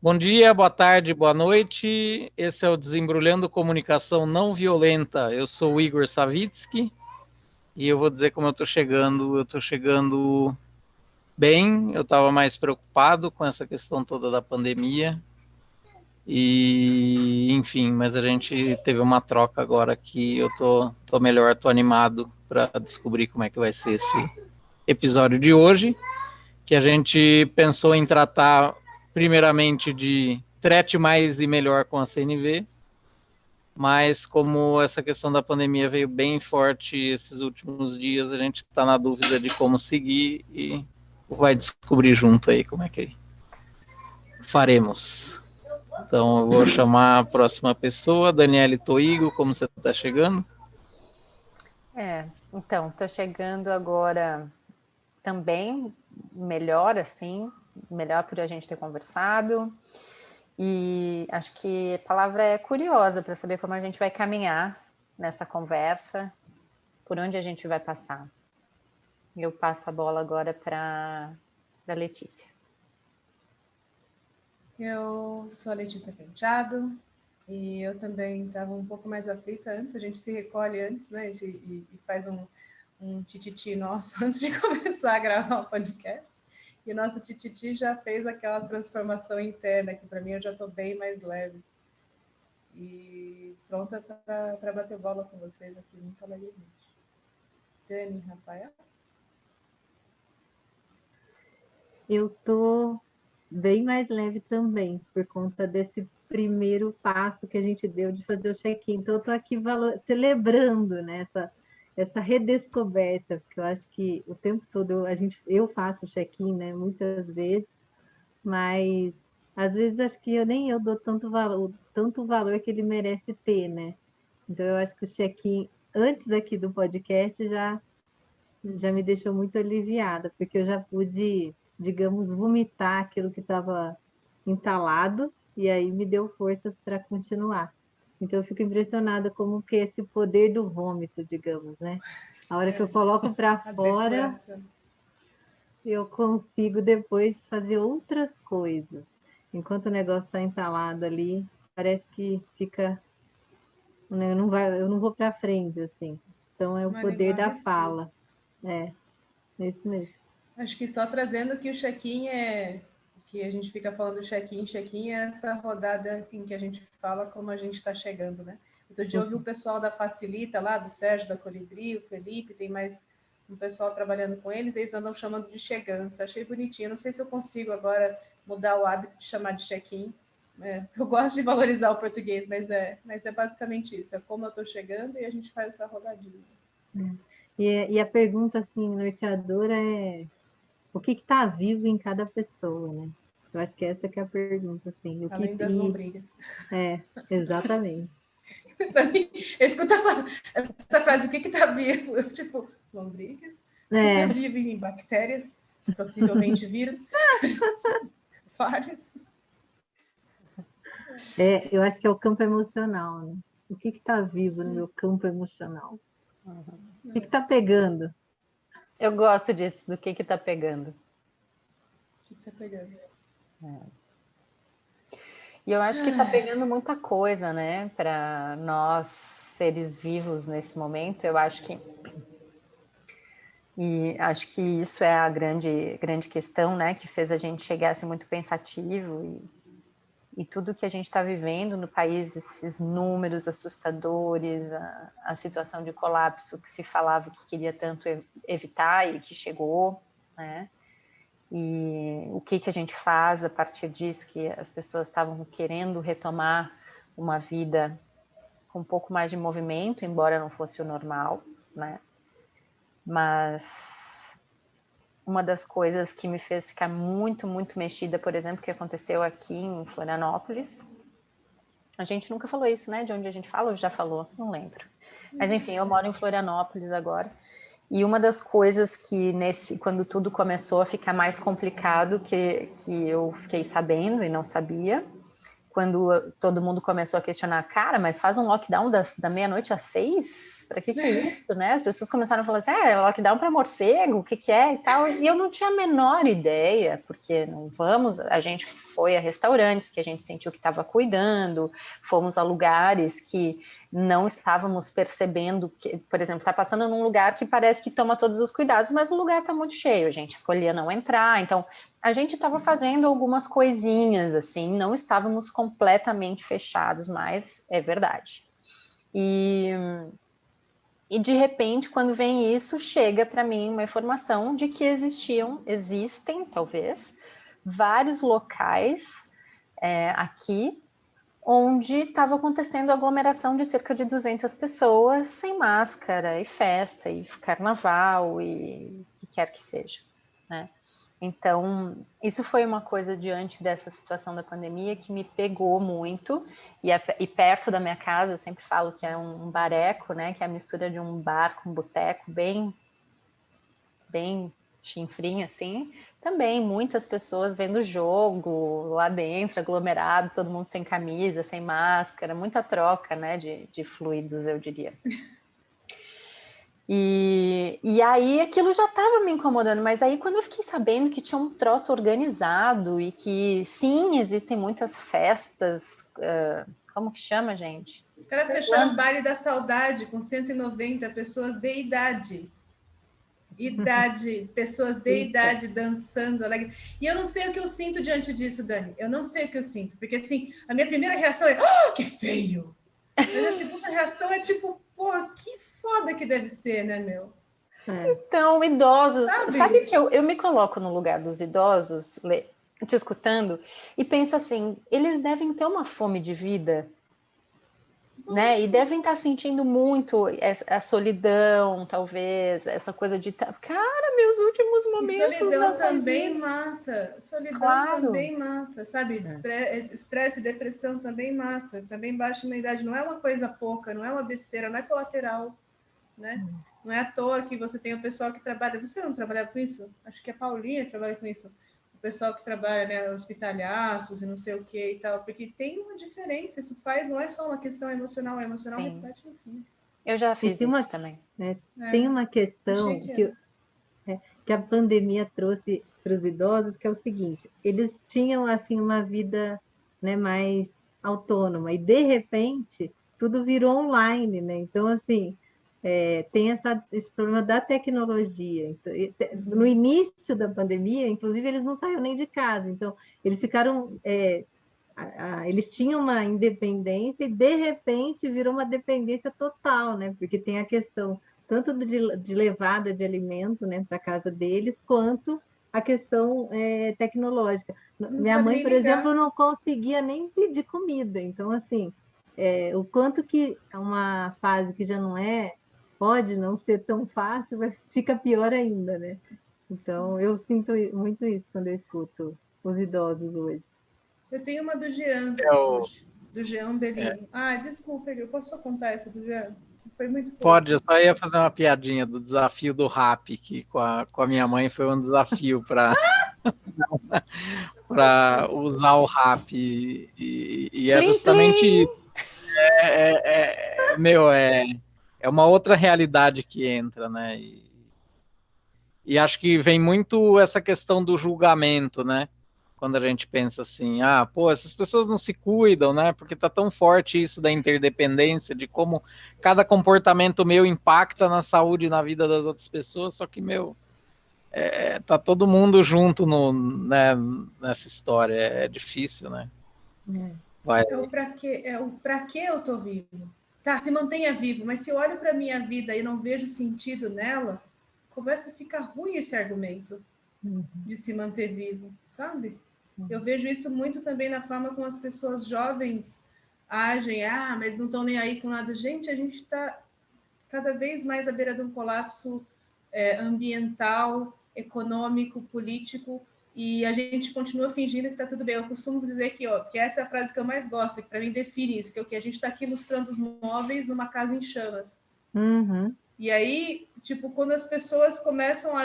Bom dia, boa tarde, boa noite. Esse é o Desembrulhando Comunicação Não Violenta. Eu sou o Igor Savitsky e eu vou dizer como eu estou chegando. Eu estou chegando bem, eu estava mais preocupado com essa questão toda da pandemia. E, enfim, mas a gente teve uma troca agora que eu tô melhor, tô animado para descobrir como é que vai ser esse episódio de hoje, que a gente pensou em tratar primeiramente de trate mais e melhor com a CNV, mas como essa questão da pandemia veio bem forte esses últimos dias, a gente está na dúvida de como seguir e vai descobrir junto aí como é que faremos. Então eu vou chamar a próxima pessoa, Daniele Toigo, como você está chegando? Então, tô chegando agora também melhor, assim, melhor por a gente ter conversado. E acho que a palavra é curiosa para saber como a gente vai caminhar nessa conversa, por onde a gente vai passar. Eu passo a bola agora para a Letícia. Eu sou a Letícia Penteado e eu também estava um pouco mais aflita antes. A gente se recolhe antes, né? E faz um tititi nosso antes de começar a gravar o podcast. E o nosso tititi já fez aquela transformação interna que para mim eu já estou bem mais leve. E pronta para bater bola com vocês aqui, muito alegremente. Dani, Rafael? Eu tô bem mais leve também, por conta desse primeiro passo que a gente deu de fazer o check-in. Então, eu tô aqui celebrando, né, essa redescoberta, porque eu acho que o tempo todo eu faço check-in, né, muitas vezes, mas às vezes acho que nem eu dou tanto valor que ele merece ter, né? Então, eu acho que o check-in antes aqui do podcast já me deixou muito aliviada, porque eu já pude, digamos, vomitar aquilo que estava entalado, e aí me deu forças para continuar. Então eu fico impressionada como que esse poder do vômito, digamos, né? A hora que eu coloco para fora, eu consigo depois fazer outras coisas. Enquanto o negócio está entalado ali, parece que fica, né, eu não vou para frente, assim. Então é o poder da fala. É isso mesmo. Acho que só trazendo que o check-in que a gente fica falando check-in é essa rodada em que a gente fala como a gente está chegando, né? Outro dia eu ouvi o pessoal da Facilita lá, do Sérgio, da Colibri, o Felipe, tem mais um pessoal trabalhando com eles, eles andam chamando de chegança. Achei bonitinho. Não sei se eu consigo agora mudar o hábito de chamar de check-in. Eu gosto de valorizar o português, mas é basicamente isso. É como eu estou chegando e a gente faz essa rodadinha. E a pergunta assim, norteadora é o que está vivo em cada pessoa, né? Eu acho que essa que é a pergunta, assim. Além das lombrigas. Exatamente. Para mim, eu escuto essa frase, o que está vivo? Eu, tipo, lombrigas? O que está vivo em bactérias? Possivelmente vírus? Vários. Eu acho que é o campo emocional, né? O que está vivo no meu campo emocional? O que está pegando? Eu gosto disso, do que está pegando. O que está pegando? E eu acho que está pegando muita coisa, né? Para nós, seres vivos nesse momento, eu acho que... E acho que isso é a grande questão, né? Que fez a gente chegar assim, muito pensativo e tudo que a gente está vivendo no país, esses números assustadores, a situação de colapso que se falava que queria tanto evitar e que chegou, né? E o que a gente faz a partir disso, que as pessoas estavam querendo retomar uma vida com um pouco mais de movimento, embora não fosse o normal, né? Mas uma das coisas que me fez ficar muito, muito mexida, por exemplo, que aconteceu aqui em Florianópolis. A gente nunca falou isso, né? De onde a gente fala, ou já falou? Não lembro. Mas enfim, eu moro em Florianópolis agora. E uma das coisas que quando tudo começou a ficar mais complicado, que eu fiquei sabendo e não sabia, quando todo mundo começou a questionar, cara, mas faz um lockdown da meia-noite às 6? Para que é isso, né? As pessoas começaram a falar assim, lockdown para morcego, o que é e tal. E eu não tinha a menor ideia, porque não vamos, a gente foi a restaurantes que a gente sentiu que estava cuidando, fomos a lugares que não estávamos percebendo, que, por exemplo, está passando num lugar que parece que toma todos os cuidados, mas o lugar está muito cheio, a gente escolhia não entrar, então a gente estava fazendo algumas coisinhas, assim, não estávamos completamente fechados, mas é verdade. E de repente, quando vem isso, chega para mim uma informação de que existem, talvez, vários locais aqui onde estava acontecendo aglomeração de cerca de 200 pessoas sem máscara, e festa, e carnaval, e o que quer que seja, né? Então, isso foi uma coisa diante dessa situação da pandemia que me pegou muito, e perto da minha casa, eu sempre falo que é um bareco, né, que é a mistura de um bar com um boteco, bem chinfrinho, assim, também muitas pessoas vendo o jogo lá dentro, aglomerado, todo mundo sem camisa, sem máscara, muita troca, né, de fluidos, eu diria. E aí aquilo já estava me incomodando, mas aí quando eu fiquei sabendo que tinha um troço organizado e que sim, existem muitas festas, como que chama, gente? Os caras fecharam o baile da saudade com 190 pessoas de idade. Pessoas de idade dançando alegre. E eu não sei o que eu sinto diante disso, Dani. Eu não sei o que eu sinto, porque assim, a minha primeira reação é, que feio! Mas a segunda reação é tipo, pô, que foda que deve ser, né, meu? Então, idosos, sabe que eu me coloco no lugar dos idosos, te escutando, e penso assim, eles devem ter uma fome de vida, né? E devem estar sentindo muito a solidão, talvez, essa coisa de, cara, meus últimos momentos. E solidão também mata. Solidão também mata, sabe? Estresse e depressão também mata. Também baixa a imunidade. Não é uma coisa pouca, não é uma besteira, não é colateral, né? Não é à toa que você tem o pessoal que trabalha. Você não trabalha com isso? Acho que a Paulinha trabalha com isso. O pessoal que trabalha, né, hospitalhaços e não sei o que e tal, porque tem uma diferença. Isso não é só uma questão emocional, é emocional reflete no físico. Eu já fiz isso também. Tem uma questão que a pandemia trouxe para os idosos, que é o seguinte: eles tinham assim uma vida, né, mais autônoma e de repente tudo virou online, né? Então assim tem esse problema da tecnologia. Então, no início da pandemia, inclusive, eles não saíram nem de casa, então eles ficaram eles tinham uma independência e de repente virou uma dependência total, né? Porque tem a questão tanto de levada de alimento, né, para casa deles, quanto a questão tecnológica. Minha mãe, por exemplo, não conseguia nem pedir comida. Então, assim, o quanto que uma fase que já pode não ser tão fácil, fica pior ainda, né? Então, eu sinto muito isso quando eu escuto os idosos hoje. Eu tenho uma do Jean, do Jean Bellini. Desculpa, eu posso só contar essa do Jean? Foi muito fofo. Pode, eu só ia fazer uma piadinha do desafio do rap, que com a minha mãe foi um desafio para usar o rap. E é justamente isso. É uma outra realidade que entra, né? E acho que vem muito essa questão do julgamento, né? Quando a gente pensa assim, essas pessoas não se cuidam, né? Porque tá tão forte isso da interdependência, de como cada comportamento meu impacta na saúde e na vida das outras pessoas, só que, tá todo mundo junto nessa história, é difícil, né? Pra que eu tô vivo? Tá, se mantenha vivo, mas se eu olho pra minha vida e não vejo sentido nela, começa a ficar ruim esse argumento de se manter vivo, sabe? Eu vejo isso muito também na forma como as pessoas jovens agem, mas não estão nem aí com nada. Gente, a gente está cada vez mais à beira de um colapso ambiental, econômico, político, e a gente continua fingindo que está tudo bem. Eu costumo dizer que essa é a frase que eu mais gosto, que para mim define isso, que é o que a gente está aqui ilustrando os móveis numa casa em chamas. E aí, tipo, quando as pessoas começam a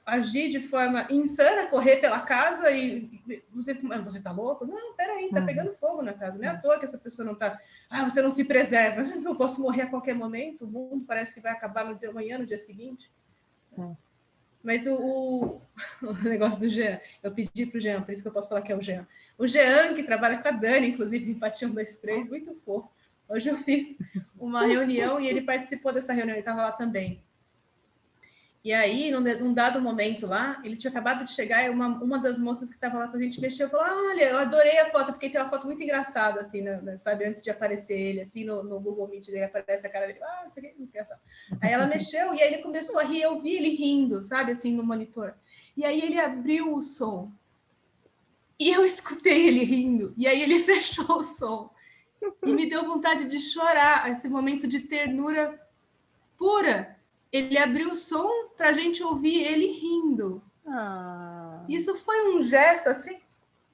agir de forma insana, correr pela casa e você tá louco? Não, peraí, tá pegando fogo na casa. Não é à toa que essa pessoa não tá... você não se preserva. Eu posso morrer a qualquer momento, o mundo parece que vai acabar no dia amanhã, no dia seguinte. Mas o negócio do Jean, eu pedi para o Jean, por isso que eu posso falar que é o Jean. O Jean, que trabalha com a Dani, inclusive, Empatia 1, 2, 3, muito fofo. Hoje eu fiz uma reunião e ele participou dessa reunião, ele estava lá também. E aí, num dado momento lá, ele tinha acabado de chegar e uma das moças que estava lá com a gente mexeu e falou: olha, eu adorei a foto, porque tem uma foto muito engraçada, assim, sabe, antes de aparecer ele, assim, no Google Meet dele, aparece a cara dele, isso aqui é muito engraçado. Aí ela mexeu e aí ele começou a rir, eu vi ele rindo, sabe, assim, no monitor. E aí ele abriu o som. E eu escutei ele rindo. E aí ele fechou o som. E me deu vontade de chorar, esse momento de ternura pura. Ele abriu o som para a gente ouvir ele rindo. Isso foi um gesto, assim,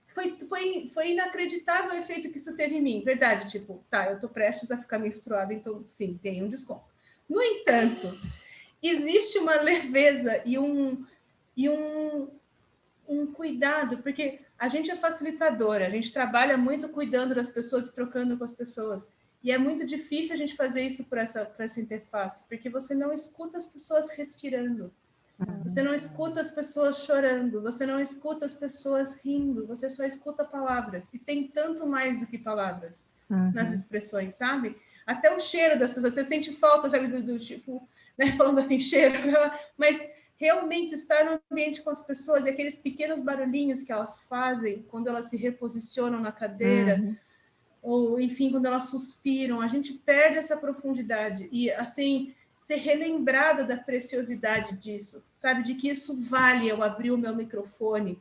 foi inacreditável o efeito que isso teve em mim. Verdade, tipo, eu tô prestes a ficar menstruada, então, sim, tem um desconto. No entanto, existe uma leveza e um cuidado, porque a gente é facilitadora, a gente trabalha muito cuidando das pessoas, trocando com as pessoas. E é muito difícil a gente fazer isso por essa interface, porque você não escuta as pessoas respirando, você não escuta as pessoas chorando, você não escuta as pessoas rindo, você só escuta palavras. E tem tanto mais do que palavras nas expressões, sabe? Até o cheiro das pessoas, você sente falta, sabe, do tipo, né, falando assim, cheiro, mas realmente estar no ambiente com as pessoas e aqueles pequenos barulhinhos que elas fazem quando elas se reposicionam na cadeira, ou, enfim, quando elas suspiram, a gente perde essa profundidade. E, assim, ser relembrada da preciosidade disso, sabe? De que isso vale eu abrir o meu microfone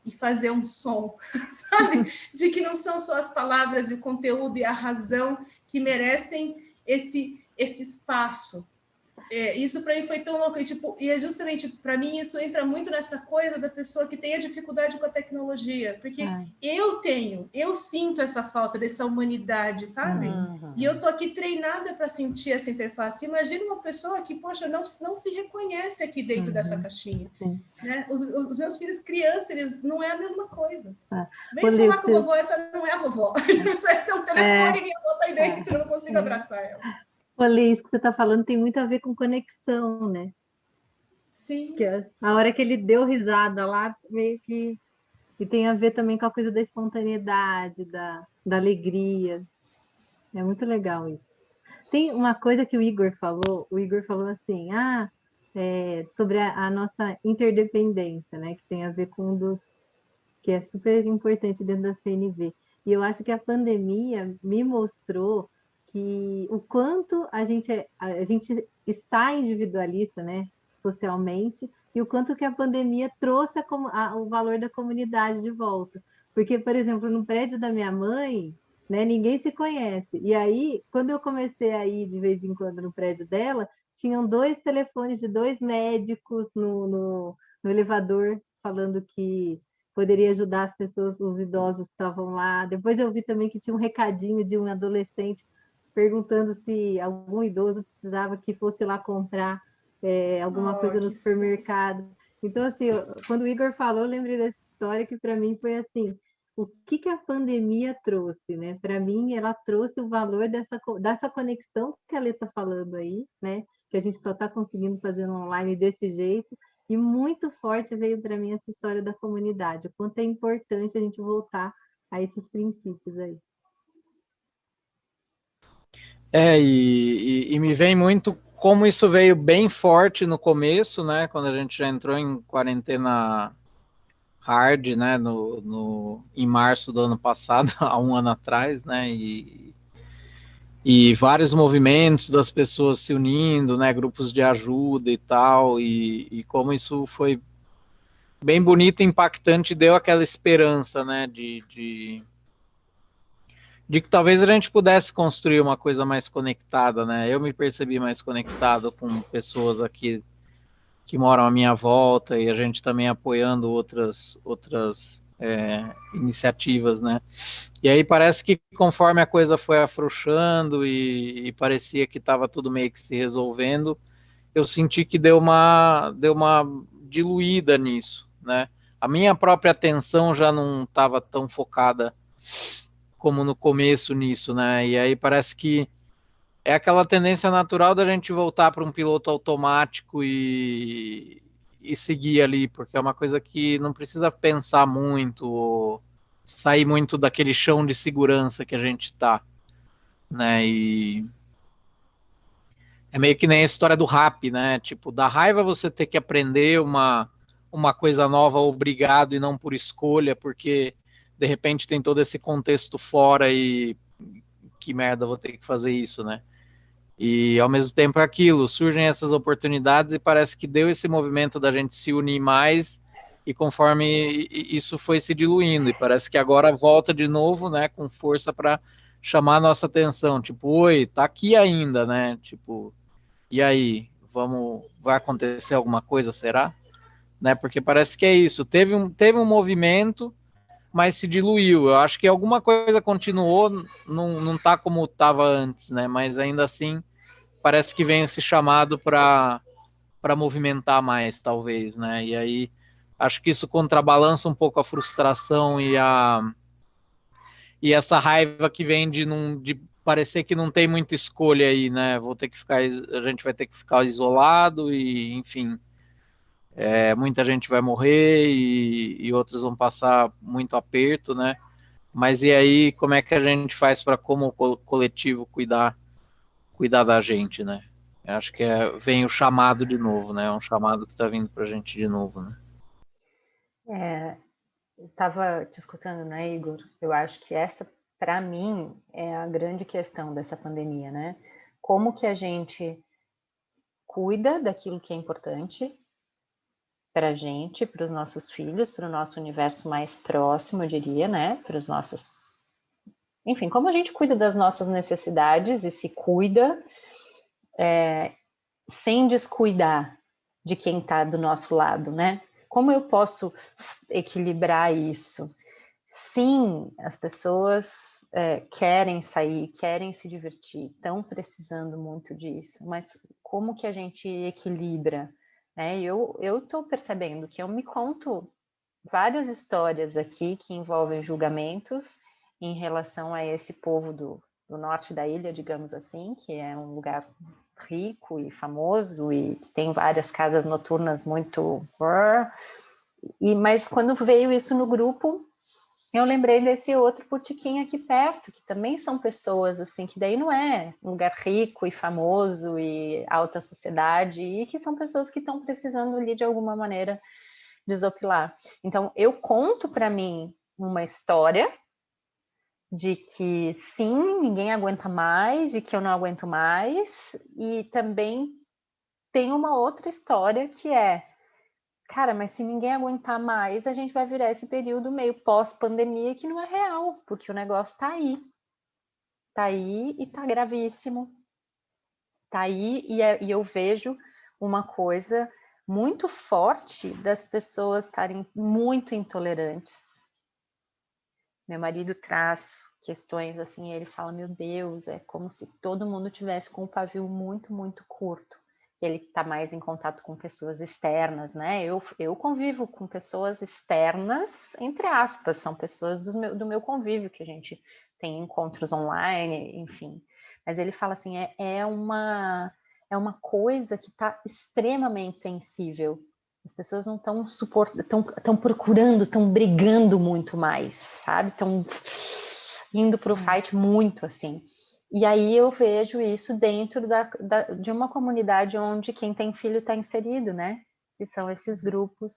e fazer um som, sabe? De que não são só as palavras e o conteúdo e a razão que merecem esse espaço. Isso para mim foi tão louco, e é justamente para mim isso entra muito nessa coisa da pessoa que tem a dificuldade com a tecnologia, porque eu sinto essa falta dessa humanidade, sabe? E eu tô aqui treinada para sentir essa interface. Imagina uma pessoa que, poxa, não se reconhece aqui dentro dessa caixinha, né? Os meus filhos crianças, eles não é a mesma coisa. Vem falar com a vovó, essa não é a vovó. Esse é um telefone e minha avó tá aí dentro, eu não consigo abraçar ela. Olha, isso que você está falando tem muito a ver com conexão, né? Sim. Que a hora que ele deu risada lá, meio que... E tem a ver também com a coisa da espontaneidade, da alegria. É muito legal isso. Tem uma coisa que o Igor falou assim, sobre a nossa interdependência, né? Que tem a ver com um dos... que é super importante dentro da CNV. E eu acho que a pandemia me mostrou que o quanto a gente está individualista, né, socialmente, e o quanto que a pandemia trouxe o valor da comunidade de volta. Porque, por exemplo, no prédio da minha mãe, né, ninguém se conhece. E aí, quando eu comecei a ir de vez em quando no prédio dela, tinham 2 telefones de 2 médicos no elevador, falando que poderia ajudar as pessoas, os idosos que estavam lá. Depois eu vi também que tinha um recadinho de um adolescente perguntando se algum idoso precisava que fosse lá comprar alguma coisa no supermercado. Então, assim, quando o Igor falou, eu lembrei dessa história que para mim foi assim, o que a pandemia trouxe, né? Para mim, ela trouxe o valor dessa conexão que a Lê está falando aí, né? Que a gente só está conseguindo fazer online desse jeito. E muito forte veio para mim essa história da comunidade, o quanto é importante a gente voltar a esses princípios aí. E me vem muito como isso veio bem forte no começo, né? Quando a gente já entrou em quarentena hard, né? Em março do ano passado, há um ano atrás, né? E vários movimentos das pessoas se unindo, né? Grupos de ajuda e tal, e como isso foi bem bonito, impactante, deu aquela esperança, né? De que talvez a gente pudesse construir uma coisa mais conectada, né? Eu me percebi mais conectado com pessoas aqui que moram à minha volta e a gente também apoiando outras iniciativas, né? E aí parece que conforme a coisa foi afrouxando e parecia que estava tudo meio que se resolvendo, eu senti que deu uma diluída nisso, né? A minha própria atenção já não estava tão focada como no começo nisso, né? E aí parece que é aquela tendência natural da gente voltar para um piloto automático e seguir ali, porque é uma coisa que não precisa pensar muito, ou sair muito daquele chão de segurança que a gente tá, né? E é meio que nem a história do rap, né? Tipo, da raiva você ter que aprender uma coisa nova obrigado e não por escolha, porque de repente tem todo esse contexto fora e que merda, vou ter que fazer isso, né? E ao mesmo tempo é aquilo, surgem essas oportunidades e parece que deu esse movimento da gente se unir mais e conforme isso foi se diluindo e parece que agora volta de novo, né, com força para chamar a nossa atenção, tipo, oi, tá aqui ainda, né? Tipo, e aí, vai acontecer alguma coisa, será? Né? Porque parece que é isso, teve um movimento, mas se diluiu. Eu acho que alguma coisa continuou, não tá como estava antes, né? Mas ainda assim parece que vem esse chamado para movimentar mais, talvez, né? E aí acho que isso contrabalança um pouco a frustração e essa raiva que vem de parecer que não tem muita escolha aí, né? A gente vai ter que ficar isolado e, enfim, muita gente vai morrer e outros vão passar muito aperto, né? Mas e aí, como é que a gente faz para, como coletivo, cuidar da gente, né? Eu acho que vem o chamado de novo, né? É um chamado que está vindo para a gente de novo, né? Eu estava te escutando, né, Igor? Eu acho que essa, para mim, é a grande questão dessa pandemia, né? Como que a gente cuida daquilo que é importante para a gente, para os nossos filhos, para o nosso universo mais próximo, eu diria, né? Para os nossos. Enfim, como a gente cuida das nossas necessidades e se cuida sem descuidar de quem está do nosso lado, né? Como eu posso equilibrar isso? Sim, as pessoas querem sair, querem se divertir, estão precisando muito disso, mas como que a gente equilibra? Eu estou percebendo que eu me conto várias histórias aqui que envolvem julgamentos em relação a esse povo do norte da ilha, digamos assim, que é um lugar rico e famoso e que tem várias casas noturnas muito... Mas quando veio isso no grupo, eu lembrei desse outro botequim aqui perto, que também são pessoas, assim, que daí não é um lugar rico e famoso e alta sociedade, e que são pessoas que estão precisando ali, de alguma maneira, desopilar. Então, eu conto para mim uma história de que, sim, ninguém aguenta mais e que eu não aguento mais, e também tem uma outra história que é, cara, mas se ninguém aguentar mais, a gente vai virar esse período meio pós-pandemia que não é real, porque o negócio tá aí. Tá aí e tá gravíssimo. Tá aí e eu vejo uma coisa muito forte das pessoas estarem muito intolerantes. Meu marido traz questões assim, ele fala, meu Deus, é como se todo mundo tivesse com o pavio muito, muito curto. Ele está mais em contato com pessoas externas, né? Eu convivo com pessoas externas, entre aspas, são pessoas do meu convívio, que a gente tem encontros online, enfim. Mas ele fala assim, é uma coisa que está extremamente sensível. As pessoas não estão estão procurando, estão brigando muito mais, sabe? Estão indo para o fight muito, assim. E aí eu vejo isso dentro de uma comunidade onde quem tem filho está inserido, né? Que são esses grupos,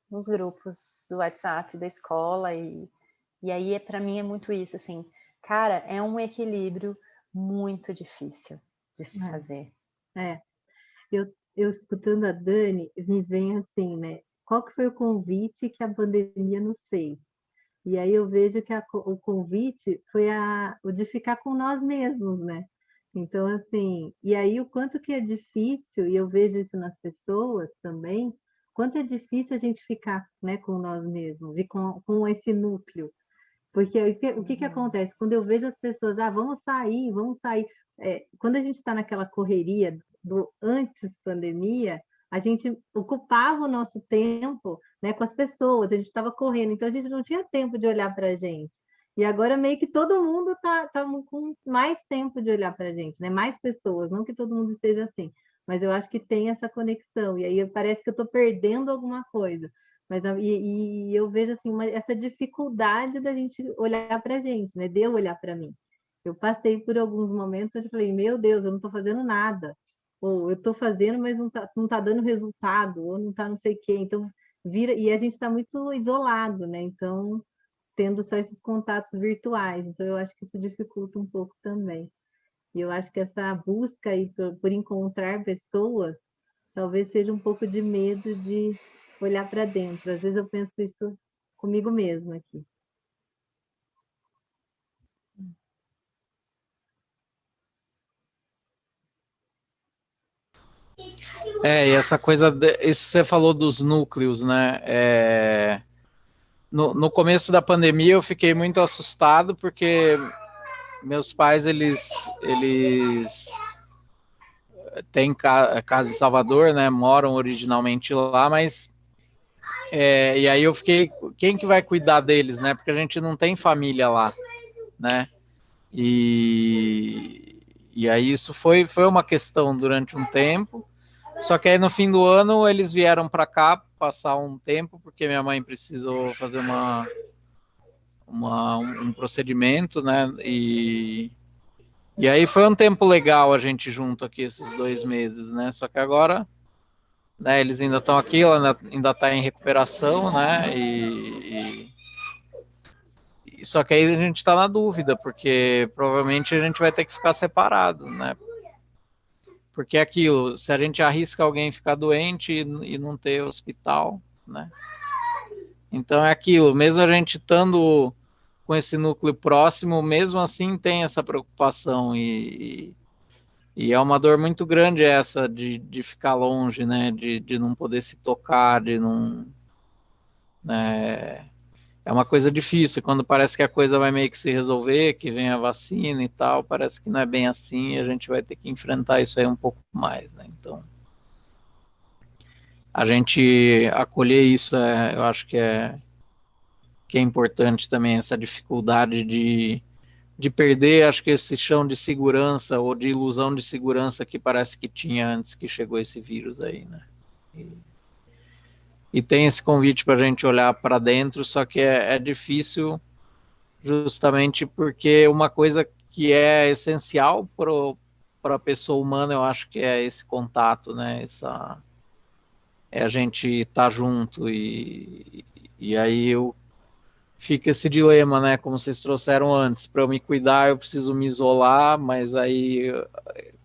os grupos do WhatsApp da escola. E aí, para mim, é muito isso, assim. Cara, é um equilíbrio muito difícil de se fazer. Eu escutando a Dani, me vem assim, né? Qual que foi o convite que a pandemia nos fez? E aí eu vejo que o convite foi o de ficar com nós mesmos, né? Então, assim, e aí o quanto que é difícil, e eu vejo isso nas pessoas também, quanto é difícil a gente ficar, né, com nós mesmos e com esse núcleo. Porque o que acontece? Quando eu vejo as pessoas, vamos sair, quando a gente está naquela correria do antes pandemia, a gente ocupava o nosso tempo, né, com as pessoas, a gente estava correndo, então a gente não tinha tempo de olhar para a gente. E agora meio que todo mundo tá com mais tempo de olhar para a gente, né? Mais pessoas, não que todo mundo esteja assim, mas eu acho que tem essa conexão, e aí parece que eu estou perdendo alguma coisa. Mas e eu vejo assim essa dificuldade da gente olhar para a gente, né? De eu olhar para mim. Eu passei por alguns momentos onde eu falei, meu Deus, eu não estou fazendo nada. Ou eu estou fazendo, mas não tá dando resultado, ou não está não sei o quê. Então, vira, e a gente está muito isolado, né? Então, tendo só esses contatos virtuais. Então, eu acho que isso dificulta um pouco também. E eu acho que essa busca aí por encontrar pessoas, talvez seja um pouco de medo de olhar para dentro. Às vezes eu penso isso comigo mesma aqui. E essa coisa, isso você falou dos núcleos, né? No começo da pandemia eu fiquei muito assustado porque meus pais, eles têm casa em Salvador, né? Moram originalmente lá, mas e aí eu fiquei, quem que vai cuidar deles, né? Porque a gente não tem família lá, né? E aí isso foi uma questão durante um tempo. Só que aí no fim do ano eles vieram para cá passar um tempo, porque minha mãe precisou fazer um procedimento, né? E aí foi um tempo legal a gente junto aqui, esses 2 meses, né? Só que agora, né, eles ainda estão aqui, ela ainda está em recuperação, né? Só que aí a gente está na dúvida, porque provavelmente a gente vai ter que ficar separado, né? Porque é aquilo, se a gente arrisca alguém ficar doente e não ter hospital, né? Então é aquilo, mesmo a gente estando com esse núcleo próximo, mesmo assim tem essa preocupação e é uma dor muito grande essa de ficar longe, né? De não poder se tocar, de não... Né? É uma coisa difícil, quando parece que a coisa vai meio que se resolver, que vem a vacina e tal, parece que não é bem assim, e a gente vai ter que enfrentar isso aí um pouco mais, né? Então, a gente acolher isso, eu acho que é importante também, essa dificuldade de perder, acho que esse chão de segurança, ou de ilusão de segurança que parece que tinha antes que chegou esse vírus aí, né? E tem esse convite para a gente olhar para dentro, só que é difícil justamente porque uma coisa que é essencial para a pessoa humana, eu acho que é esse contato, né? É a gente estar junto e aí fica esse dilema, né? Como vocês trouxeram antes, para eu me cuidar eu preciso me isolar, mas aí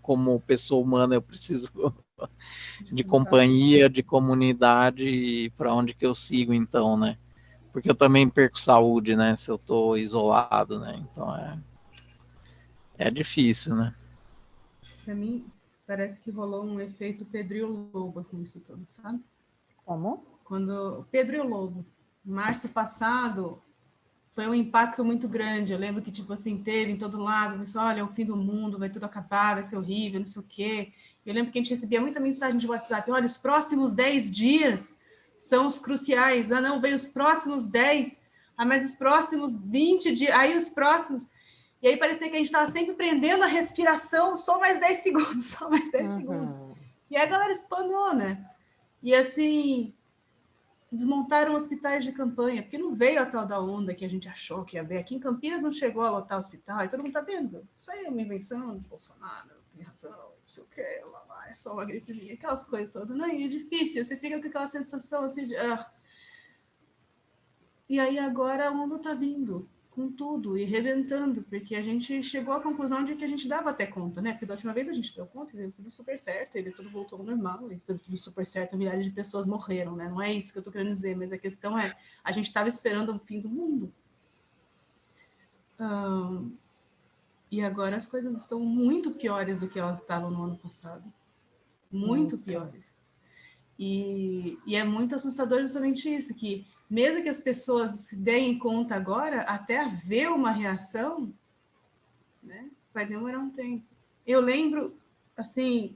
como pessoa humana eu preciso de companhia, de comunidade e para onde que eu sigo então, né? Porque eu também perco saúde, né? Se eu tô isolado, né? Então é difícil, né? Para mim, parece que rolou um efeito Pedro e o Lobo com isso tudo, sabe? Como? Quando Pedro e o Lobo, março passado, foi um impacto muito grande. Eu lembro que, tipo assim, teve em todo lado, pessoal, olha, é o fim do mundo, vai tudo acabar, vai ser horrível, não sei o quê. Eu lembro que a gente recebia muita mensagem de WhatsApp, olha, os próximos 10 dias são os cruciais. Ah, não, veio os próximos 10, mas os próximos 20 dias, aí os próximos... E aí parecia que a gente estava sempre prendendo a respiração, só mais 10 segundos, só mais 10 segundos. E aí a galera espanou, né? E assim, desmontaram hospitais de campanha, porque não veio a tal da onda que a gente achou que ia ver. Aqui em Campinas não chegou a lotar hospital, e todo mundo está vendo. Isso aí é uma invenção de Bolsonaro, tem razão, não sei o que, lá, é só uma gripezinha, aquelas coisas todas. Não, e é difícil, você fica com aquela sensação assim de... E aí agora o mundo está vindo com tudo e rebentando, porque a gente chegou à conclusão de que a gente dava até conta, né? Porque da última vez a gente deu conta e deu tudo super certo, e tudo voltou ao normal, e deu tudo super certo, milhares de pessoas morreram, né? Não é isso que eu tô querendo dizer, mas a questão é, a gente estava esperando o fim do mundo. E agora as coisas estão muito piores do que elas estavam no ano passado. Muito piores. E é muito assustador justamente isso, que mesmo que as pessoas se deem conta agora, até haver uma reação, né, vai demorar um tempo. Eu lembro, assim,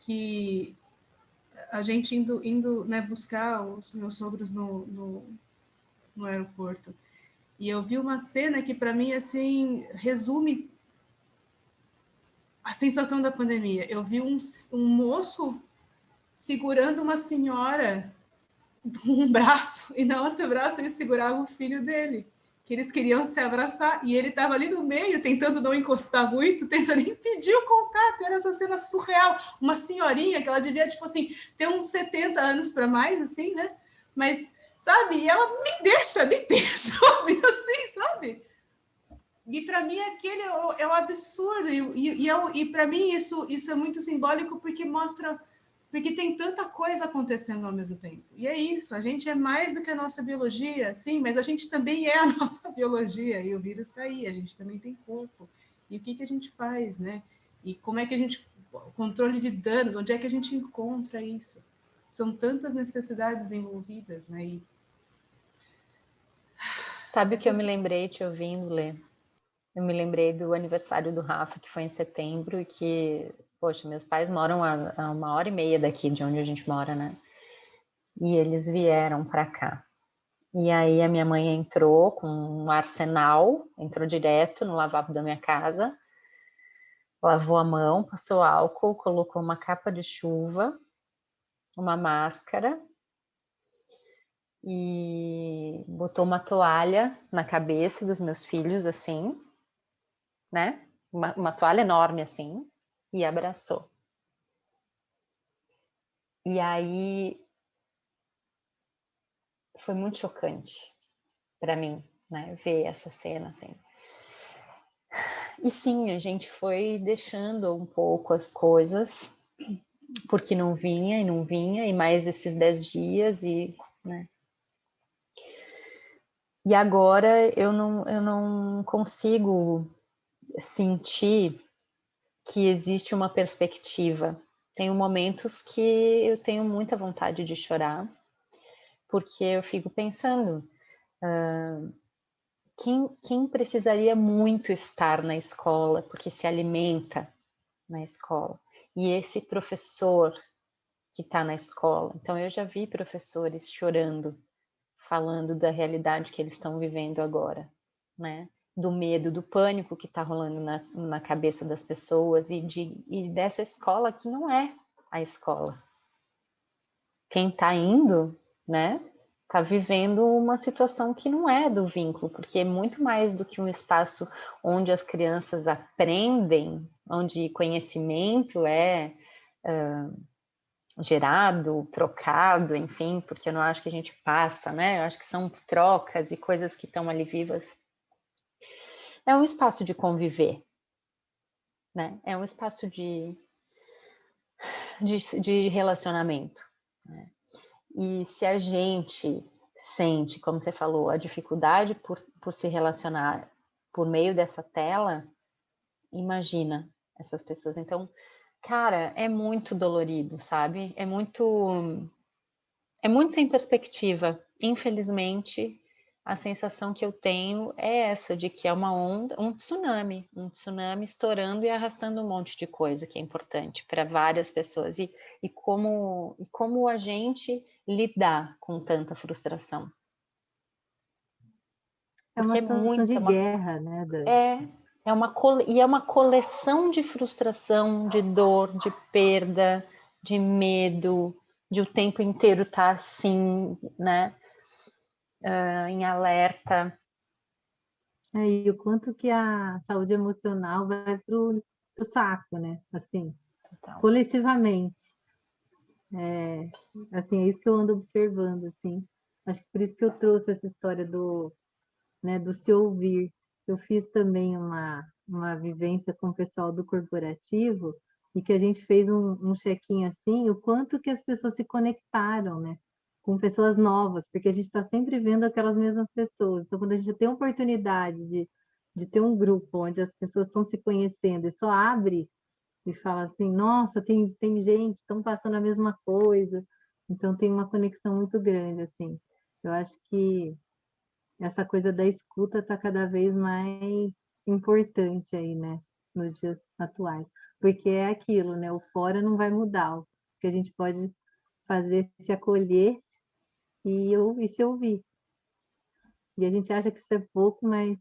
que a gente indo né, buscar os meus sogros no aeroporto. E eu vi uma cena que, para mim, assim, resume a sensação da pandemia. Eu vi um moço segurando uma senhora de um braço, e no outro braço ele segurava o filho dele, que eles queriam se abraçar, e ele estava ali no meio, tentando não encostar muito, tentando impedir o contato. Era essa cena surreal. Uma senhorinha, que ela devia, tipo assim, ter uns 70 anos para mais, assim, né? Mas, sabe, e ela me deixa sozinha assim, sabe? E para mim aquele é o absurdo, e para mim isso é muito simbólico, porque mostra, porque tem tanta coisa acontecendo ao mesmo tempo. E é isso, a gente é mais do que a nossa biologia, sim, mas a gente também é a nossa biologia, e o vírus está aí, a gente também tem corpo. E o que a gente faz, né? E como é que a gente, controle de danos, onde é que a gente encontra isso? São tantas necessidades envolvidas, né? E Sabe o que eu me lembrei te ouvindo, Lê? Eu me lembrei do aniversário do Rafa, que foi em setembro, e que, poxa, meus pais moram a 1h30 daqui de onde a gente mora, né? E eles vieram para cá. E aí a minha mãe entrou com um arsenal, entrou direto no lavabo da minha casa, lavou a mão, passou álcool, colocou uma capa de chuva, uma máscara e botou uma toalha na cabeça dos meus filhos, assim, né? Uma toalha enorme, assim, e abraçou. E aí foi muito chocante para mim, né? Ver essa cena, assim. E sim, a gente foi deixando um pouco as coisas, porque não vinha, e mais desses 10 dias, e, né? E agora eu não consigo sentir que existe uma perspectiva. Tenho momentos que eu tenho muita vontade de chorar, porque eu fico pensando, quem precisaria muito estar na escola, porque se alimenta na escola, e esse professor que está na escola. Então, eu já vi professores chorando, falando da realidade que eles estão vivendo agora, né? Do medo, do pânico que está rolando na cabeça das pessoas, e dessa escola que não é a escola. Quem está indo, né, está vivendo uma situação que não é do vínculo, porque é muito mais do que um espaço onde as crianças aprendem, onde conhecimento é gerado, trocado, enfim, porque eu não acho que a gente passa, né? Eu acho que são trocas e coisas que estão ali vivas. É um espaço de conviver, né? É um espaço de relacionamento, né? E se a gente sente, como você falou, a dificuldade por se relacionar por meio dessa tela, imagina essas pessoas. Então, cara, é muito dolorido, sabe? É muito sem perspectiva. Infelizmente, a sensação que eu tenho é essa, de que é uma onda, um tsunami estourando e arrastando um monte de coisa que é importante para várias pessoas. E como a gente lidar com tanta frustração. É uma Porque situação de guerra, né, Dani? é uma coleção de frustração, de dor, de perda, de medo, de o tempo inteiro estar assim, né, em alerta. E o quanto que a saúde emocional vai pro saco, né? Assim, Então, coletivamente. Assim, é isso que eu ando observando, assim. Acho que por isso que eu trouxe essa história né, do se ouvir. Eu fiz também uma vivência com o pessoal do corporativo, e que a gente fez um check-in assim, o quanto que as pessoas se conectaram, né, com pessoas novas, porque a gente está sempre vendo aquelas mesmas pessoas. Então, quando a gente tem a oportunidade de ter um grupo onde as pessoas estão se conhecendo e só abre e fala assim, nossa, tem gente, estão passando a mesma coisa. Então, tem uma conexão muito grande, assim. Eu acho que essa coisa da escuta está cada vez mais importante aí, né? nos dias atuais. Porque é aquilo, né? O fora não vai mudar. O que a gente pode fazer é se acolher e se ouvir. E a gente acha que isso é pouco, mas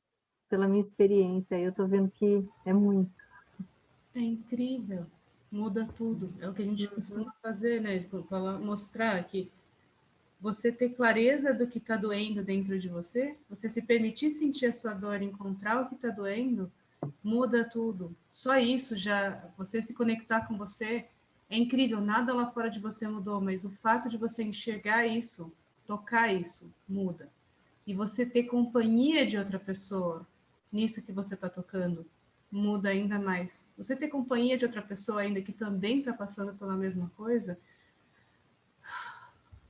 pela minha experiência, eu estou vendo que é muito. É incrível, muda tudo. É o que a gente costuma fazer, né? Para mostrar que você ter clareza do que está doendo dentro de você, você se permitir sentir a sua dor, encontrar o que está doendo, muda tudo. Só isso já, você se conectar com você, é incrível. Nada lá fora de você mudou, mas o fato de você enxergar isso, tocar isso, muda. E você ter companhia de outra pessoa nisso que você está tocando, muda ainda mais. Você ter companhia de outra pessoa ainda que também está passando pela mesma coisa,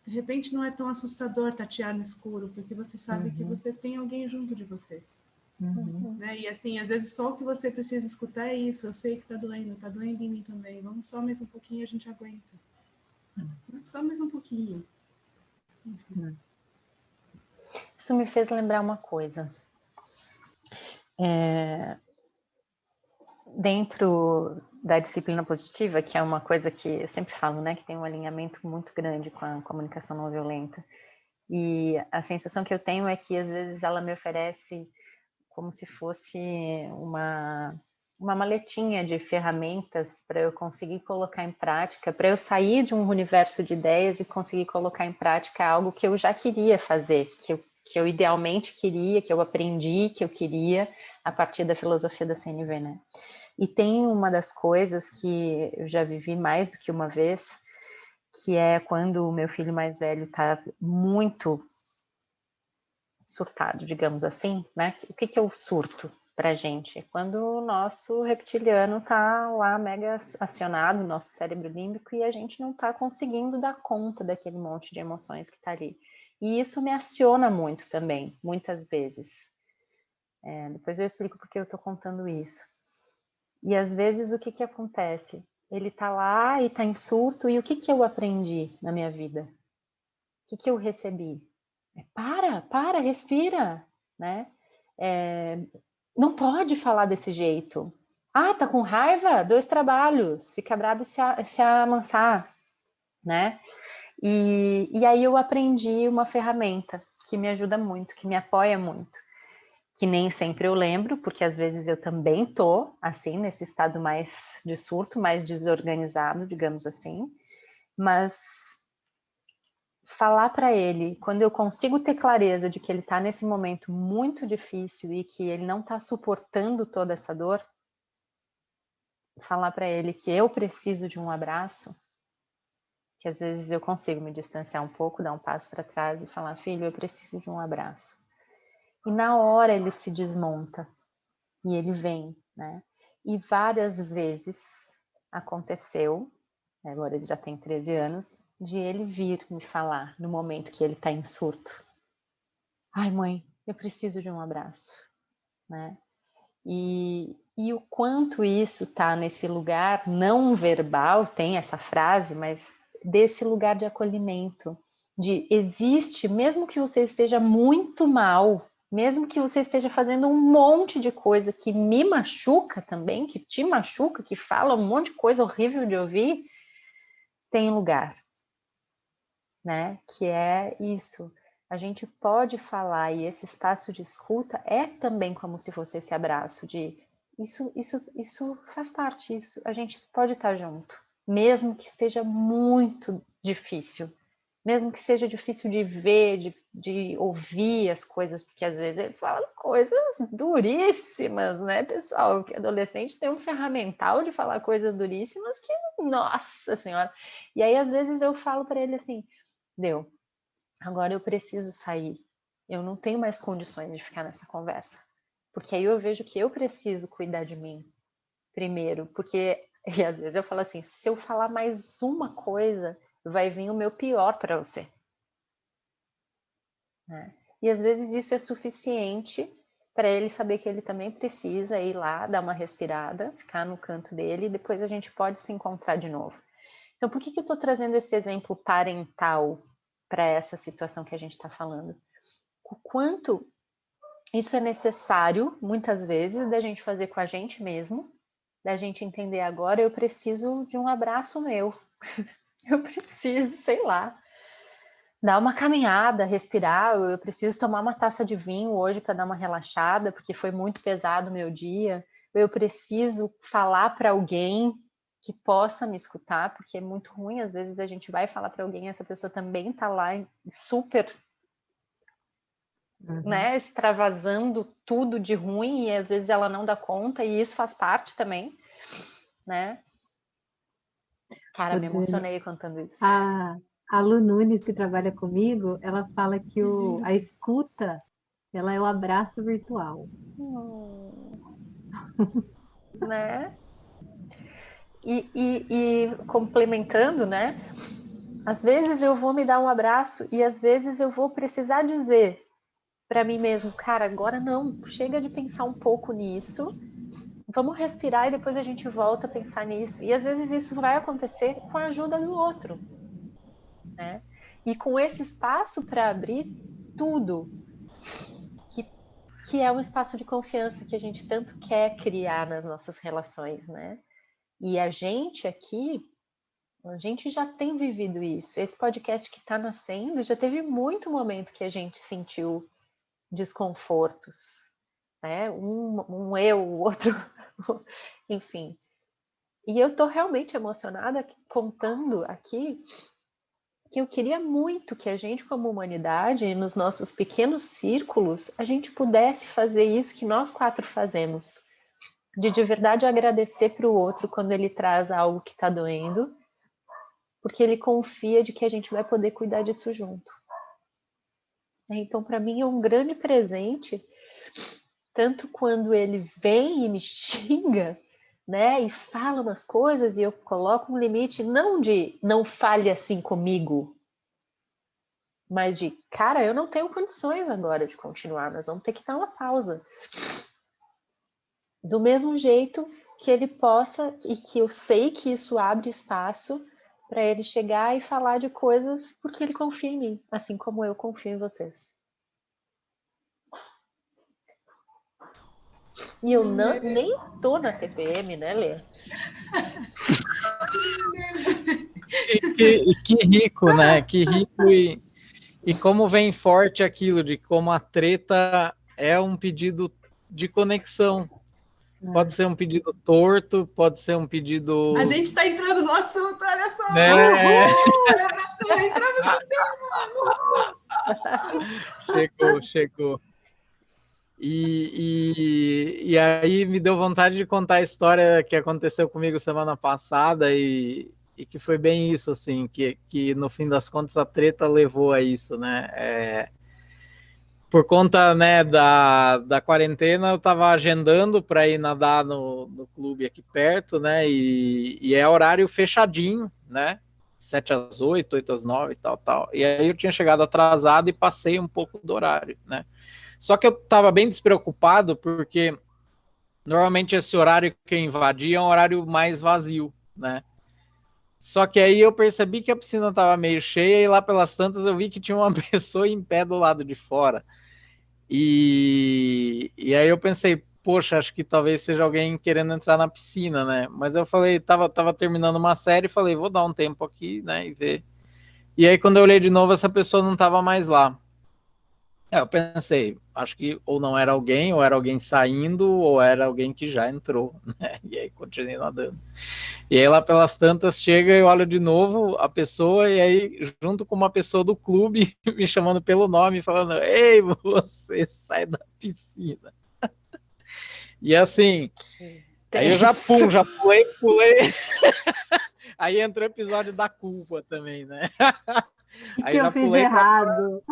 de repente não é tão assustador tatear no escuro, porque você sabe que você tem alguém junto de você. Né? E assim, às vezes só o que você precisa escutar é isso. Eu sei que tá doendo em mim também. Vamos só mais um pouquinho, a gente aguenta. Só mais um pouquinho. Enfim. Isso me fez lembrar uma coisa. Dentro da disciplina positiva, que é uma coisa que eu sempre falo, né, que tem um alinhamento muito grande com a comunicação não violenta, e a sensação que eu tenho é que às vezes ela me oferece como se fosse uma maletinha de ferramentas para eu conseguir colocar em prática, para eu sair de um universo de ideias e conseguir colocar em prática algo que eu já queria fazer, que eu idealmente queria, que eu aprendi, que eu queria, a partir da filosofia da CNV, né? E tem uma das coisas que eu já vivi mais do que uma vez, que é quando o meu filho mais velho está muito surtado, digamos assim, né? O que é o surto pra gente? É quando o nosso reptiliano tá lá mega acionado, nosso cérebro límbico, e a gente não tá conseguindo dar conta daquele monte de emoções que tá ali. E isso me aciona muito também, muitas vezes. Depois eu explico porque eu tô contando isso. E às vezes o que acontece? Ele tá lá e tá em surto, e o que eu aprendi na minha vida? O que eu recebi? Para, respira, né? Não pode falar desse jeito. Ah, tá com raiva? 2 trabalhos. Fica bravo e se amansar, né? E aí eu aprendi uma ferramenta que me ajuda muito, que me apoia muito, que nem sempre eu lembro, porque às vezes eu também tô assim, nesse estado mais de surto, mais desorganizado, digamos assim, mas falar para ele, quando eu consigo ter clareza de que ele está nesse momento muito difícil e que ele não está suportando toda essa dor, falar para ele que eu preciso de um abraço, que às vezes eu consigo me distanciar um pouco, dar um passo para trás e falar, filho, eu preciso de um abraço. E na hora ele se desmonta e ele vem, né? E várias vezes aconteceu, agora ele já tem 13 anos, de ele vir me falar no momento que ele está em surto. Ai, mãe, eu preciso de um abraço, né? E o quanto isso tá nesse lugar não verbal, tem essa frase, mas desse lugar de acolhimento, de existe, mesmo que você esteja muito mal, mesmo que você esteja fazendo um monte de coisa que me machuca também, que te machuca, que fala um monte de coisa horrível de ouvir, tem lugar, né? Que é isso. A gente pode falar, e esse espaço de escuta é também como se fosse esse abraço de isso faz parte, isso a gente pode estar junto, mesmo que esteja muito difícil, mesmo que seja difícil de ver, de ouvir as coisas, porque às vezes ele fala coisas duríssimas, né, pessoal? Que adolescente tem um ferramental de falar coisas duríssimas que, nossa senhora. E aí, às vezes, eu falo para ele assim, deu, agora eu preciso sair. Eu não tenho mais condições de ficar nessa conversa. Porque aí eu vejo que eu preciso cuidar de mim primeiro. Porque, e às vezes eu falo assim, se eu falar mais uma coisa, vai vir o meu pior para você. Né? E às vezes isso é suficiente para ele saber que ele também precisa ir lá, dar uma respirada, ficar no canto dele, e depois a gente pode se encontrar de novo. Então, por que eu estou trazendo esse exemplo parental para essa situação que a gente está falando? O quanto isso é necessário, muitas vezes, da gente fazer com a gente mesmo, da gente entender agora, eu preciso de um abraço meu. Eu preciso, sei lá, dar uma caminhada, respirar. Eu preciso tomar uma taça de vinho hoje para dar uma relaxada, porque foi muito pesado o meu dia. Eu preciso falar para alguém que possa me escutar, porque é muito ruim, às vezes a gente vai falar para alguém, essa pessoa também está lá super, né, extravasando tudo de ruim, e às vezes ela não dá conta, e isso faz parte também, né? Cara, me emocionei contando isso. A Lu Nunes, que trabalha comigo, ela fala que a escuta, ela é o abraço virtual. Né? E complementando, né? Às vezes eu vou me dar um abraço e às vezes eu vou precisar dizer para mim mesmo, cara, agora não, chega de pensar um pouco nisso, vamos respirar e depois a gente volta a pensar nisso. E às vezes isso vai acontecer com a ajuda do outro, né? E com esse espaço para abrir tudo, que é um espaço de confiança que a gente tanto quer criar nas nossas relações, né? E a gente aqui, a gente já tem vivido isso. Esse podcast que está nascendo já teve muito momento que a gente sentiu desconfortos, né? Um eu, o outro, enfim. E eu estou realmente emocionada contando aqui que eu queria muito que a gente, como humanidade, nos nossos pequenos círculos, a gente pudesse fazer isso que nós 4 fazemos, de verdade agradecer para o outro quando ele traz algo que está doendo, porque ele confia de que a gente vai poder cuidar disso junto. Então, para mim, é um grande presente, tanto quando ele vem e me xinga, né, e fala umas coisas e eu coloco um limite, não de não fale assim comigo, mas de, cara, eu não tenho condições agora de continuar, nós vamos ter que dar uma pausa. Do mesmo jeito que ele possa, e que eu sei que isso abre espaço para ele chegar e falar de coisas porque ele confia em mim, assim como eu confio em vocês. E eu nem tô na TPM, né, Lê? Que rico, né? Que rico e como vem forte aquilo de como a treta é um pedido de conexão. Pode ser um pedido torto, pode ser um pedido... A gente está entrando no assunto, olha só! Né? Entramos no tema! Chegou. E aí me deu vontade de contar a história que aconteceu comigo semana passada e que foi bem isso, assim, que no fim das contas a treta levou a isso, né? Por conta, né, da quarentena, eu estava agendando para ir nadar no clube aqui perto, né? E é horário fechadinho, né? 7 às 8, 8 às 9 e tal. E aí eu tinha chegado atrasado e passei um pouco do horário, né? Só que eu estava bem despreocupado porque normalmente esse horário que eu invadia é um horário mais vazio, né? Só que aí eu percebi que a piscina estava meio cheia e lá pelas tantas eu vi que tinha uma pessoa em pé do lado de fora. E aí eu pensei, poxa, acho que talvez seja alguém querendo entrar na piscina, né? Mas eu falei, tava terminando uma série, falei, vou dar um tempo aqui, né, e ver. E aí quando eu olhei de novo, essa pessoa não estava mais lá. Eu pensei, acho que ou não era alguém, ou era alguém saindo, ou era alguém que já entrou, né? E aí continuei nadando. E aí lá pelas tantas chega e olho de novo a pessoa, e aí junto com uma pessoa do clube me chamando pelo nome, falando, ei, você sai da piscina. E assim, aí eu já pulei. Aí entrou o episódio da culpa também, né? Aí que eu fiz errado.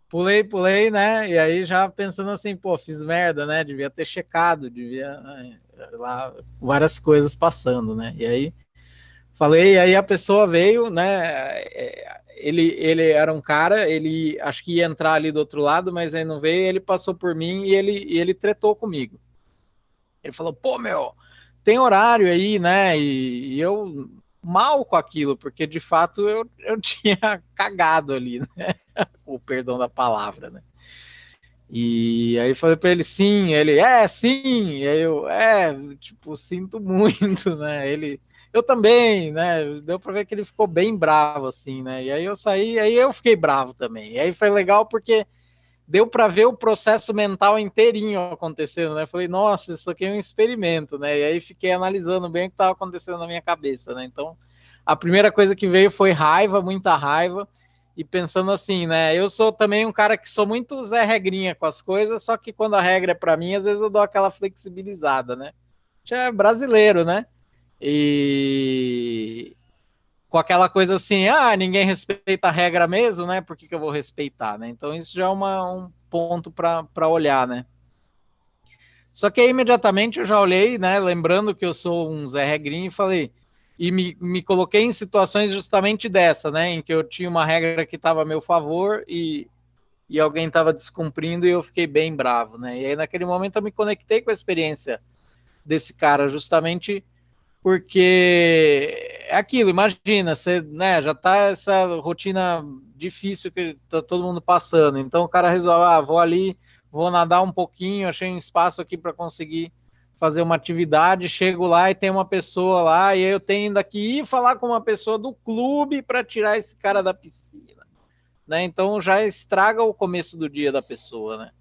Pulei, né? E aí já pensando assim, pô, fiz merda, né? Devia ter checado, lá várias coisas passando, né? E aí falei, aí a pessoa veio, né? Ele era um cara, ele acho que ia entrar ali do outro lado, mas aí não veio, ele passou por mim e ele tretou comigo. Ele falou, pô, meu, tem horário aí, né? E eu mal com aquilo, porque de fato eu tinha cagado ali, né? O perdão da palavra, né? E aí falei para ele sim, ele, sim, e aí eu, tipo, sinto muito, né, ele, eu também, né, deu para ver que ele ficou bem bravo, assim, né, e aí eu saí, aí eu fiquei bravo também, e aí foi legal porque deu para ver o processo mental inteirinho acontecendo, né, falei, nossa, isso aqui é um experimento, né, e aí fiquei analisando bem o que estava acontecendo na minha cabeça, né, então a primeira coisa que veio foi raiva, muita raiva, e pensando assim, né? Eu sou também um cara que sou muito Zé Regrinha com as coisas, só que quando a regra é para mim, às vezes eu dou aquela flexibilizada, né? Já é brasileiro, né? E com aquela coisa assim, ninguém respeita a regra mesmo, né? Por que eu vou respeitar, né? Então isso já é um ponto para olhar, né? Só que aí imediatamente eu já olhei, né? Lembrando que eu sou um Zé Regrinha e falei, e me coloquei em situações justamente dessa, né? Em que eu tinha uma regra que estava a meu favor e alguém estava descumprindo e eu fiquei bem bravo, né? E aí naquele momento eu me conectei com a experiência desse cara, justamente porque é aquilo, imagina, você, né, já tá essa rotina difícil que tá todo mundo passando, então o cara resolve, vou ali, vou nadar um pouquinho, achei um espaço aqui para conseguir fazer uma atividade, chego lá e tem uma pessoa lá, e aí eu tenho ainda que ir falar com uma pessoa do clube para tirar esse cara da piscina, né? Então já estraga o começo do dia da pessoa, né?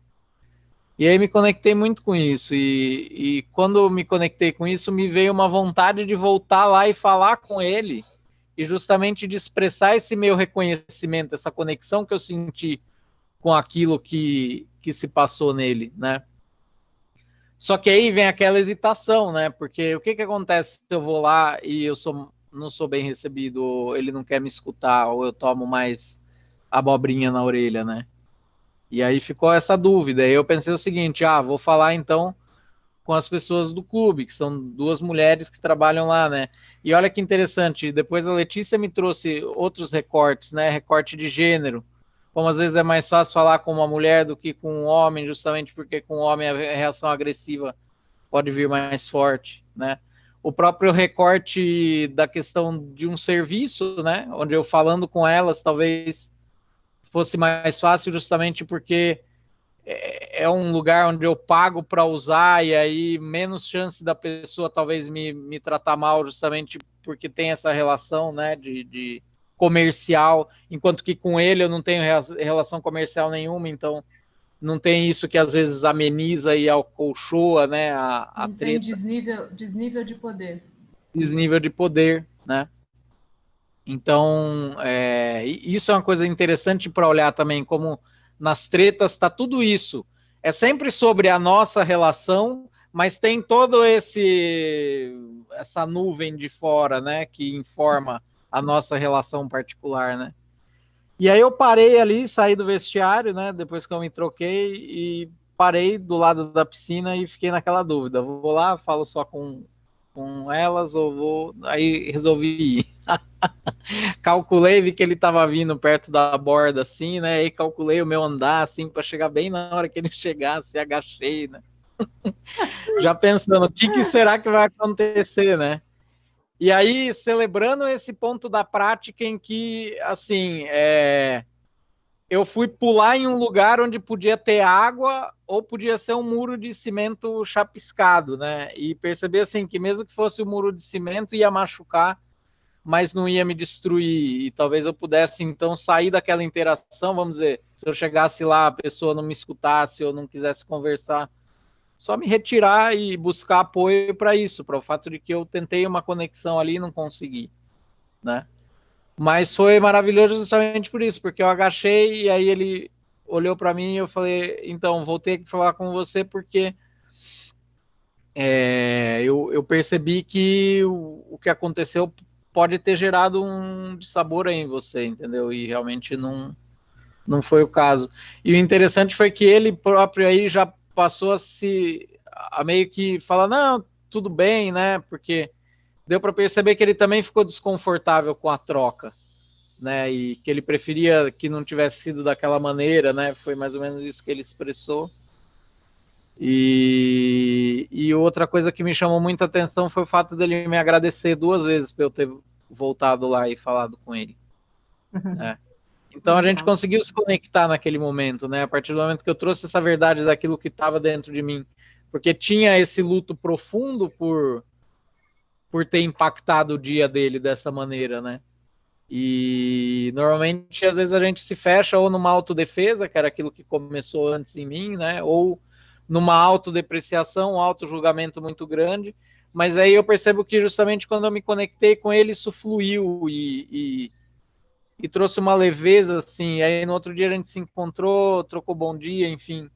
E aí me conectei muito com isso, e quando me conectei com isso, me veio uma vontade de voltar lá e falar com ele, e justamente de expressar esse meu reconhecimento, essa conexão que eu senti com aquilo que se passou nele, né? Só que aí vem aquela hesitação, né? Porque o que acontece se eu vou lá e não sou bem recebido, ou ele não quer me escutar, ou eu tomo mais abobrinha na orelha, né? E aí ficou essa dúvida. E eu pensei o seguinte, vou falar então com as pessoas do clube, que são duas mulheres que trabalham lá, né? E olha que interessante, depois a Letícia me trouxe outros recortes, né? Recorte de gênero. Como às vezes é mais fácil falar com uma mulher do que com um homem, justamente porque com um homem a reação agressiva pode vir mais forte, né? O próprio recorte da questão de um serviço, né? Onde eu falando com elas, talvez fosse mais fácil justamente porque é um lugar onde eu pago para usar e aí menos chance da pessoa talvez me tratar mal justamente porque tem essa relação, né, de comercial, enquanto que com ele eu não tenho relação comercial nenhuma, então não tem isso que às vezes ameniza e acolchoa, né, a não tem treta. desnível de poder. Desnível de poder, né? Então, isso é uma coisa interessante para olhar também, como nas tretas está tudo isso. É sempre sobre a nossa relação, mas tem todo essa nuvem de fora, né, que informa a nossa relação particular, né? E aí eu parei ali, saí do vestiário, né, depois que eu me troquei e parei do lado da piscina e fiquei naquela dúvida. Vou lá, falo só com elas ou vou... Aí resolvi ir. Calculei, vi que ele estava vindo perto da borda, assim, né? E calculei o meu andar, assim, para chegar bem na hora que ele chegasse, agachei, né? Já pensando, o que será que vai acontecer, né? E aí, celebrando esse ponto da prática em que, assim, eu fui pular em um lugar onde podia ter água ou podia ser um muro de cimento chapiscado, né? E perceber, assim, que mesmo que fosse o muro de cimento, ia machucar, mas não ia me destruir, e talvez eu pudesse então sair daquela interação, vamos dizer, se eu chegasse lá, a pessoa não me escutasse ou não quisesse conversar, só me retirar e buscar apoio para isso, para o fato de que eu tentei uma conexão ali e não consegui, né? Mas foi maravilhoso justamente por isso, porque eu agachei e aí ele olhou para mim e eu falei, então, vou ter que falar com você porque eu percebi que o que aconteceu pode ter gerado um dissabor aí em você, entendeu? E realmente não foi o caso. E o interessante foi que ele próprio aí já passou a meio que falar, não, tudo bem, né? Porque deu para perceber que ele também ficou desconfortável com a troca, né? E que ele preferia que não tivesse sido daquela maneira, né? Foi mais ou menos isso que ele expressou. E outra coisa que me chamou muita atenção foi o fato dele me agradecer 2 vezes por eu ter voltado lá e falado com ele. Né? Então a gente conseguiu se conectar naquele momento, né? A partir do momento que eu trouxe essa verdade daquilo que estava dentro de mim. Porque tinha esse luto profundo por ter impactado o dia dele dessa maneira, né? E normalmente, às vezes, a gente se fecha ou numa autodefesa, que era aquilo que começou antes em mim, né? Ou numa autodepreciação, um autojulgamento muito grande. Mas aí eu percebo que justamente quando eu me conectei com ele, isso fluiu e trouxe uma leveza, assim. Aí no outro dia a gente se encontrou, trocou bom dia, enfim.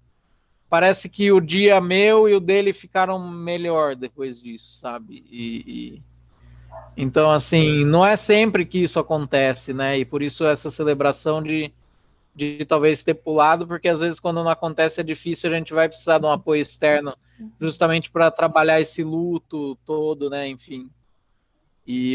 Parece que o dia meu e o dele ficaram melhor depois disso, sabe? Então, assim, não é sempre que isso acontece, né? E por isso essa celebração de talvez ter pulado, porque às vezes quando não acontece é difícil, a gente vai precisar de um apoio externo justamente para trabalhar esse luto todo, né? Enfim.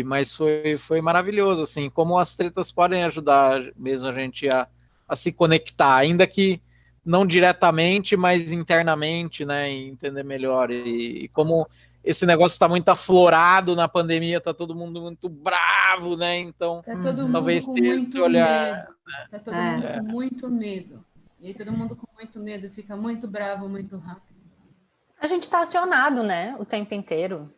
Mas foi maravilhoso, assim, como as tretas podem ajudar mesmo a gente a se conectar, ainda que não diretamente, mas internamente, né, e entender melhor. E como esse negócio está muito aflorado na pandemia, está todo mundo muito bravo, né? Então, Tá todo mundo talvez com ter esse muito olhar. medo. Tá todo mundo com muito medo. E aí todo mundo com muito medo fica muito bravo muito rápido. A gente está acionado, né, o tempo inteiro.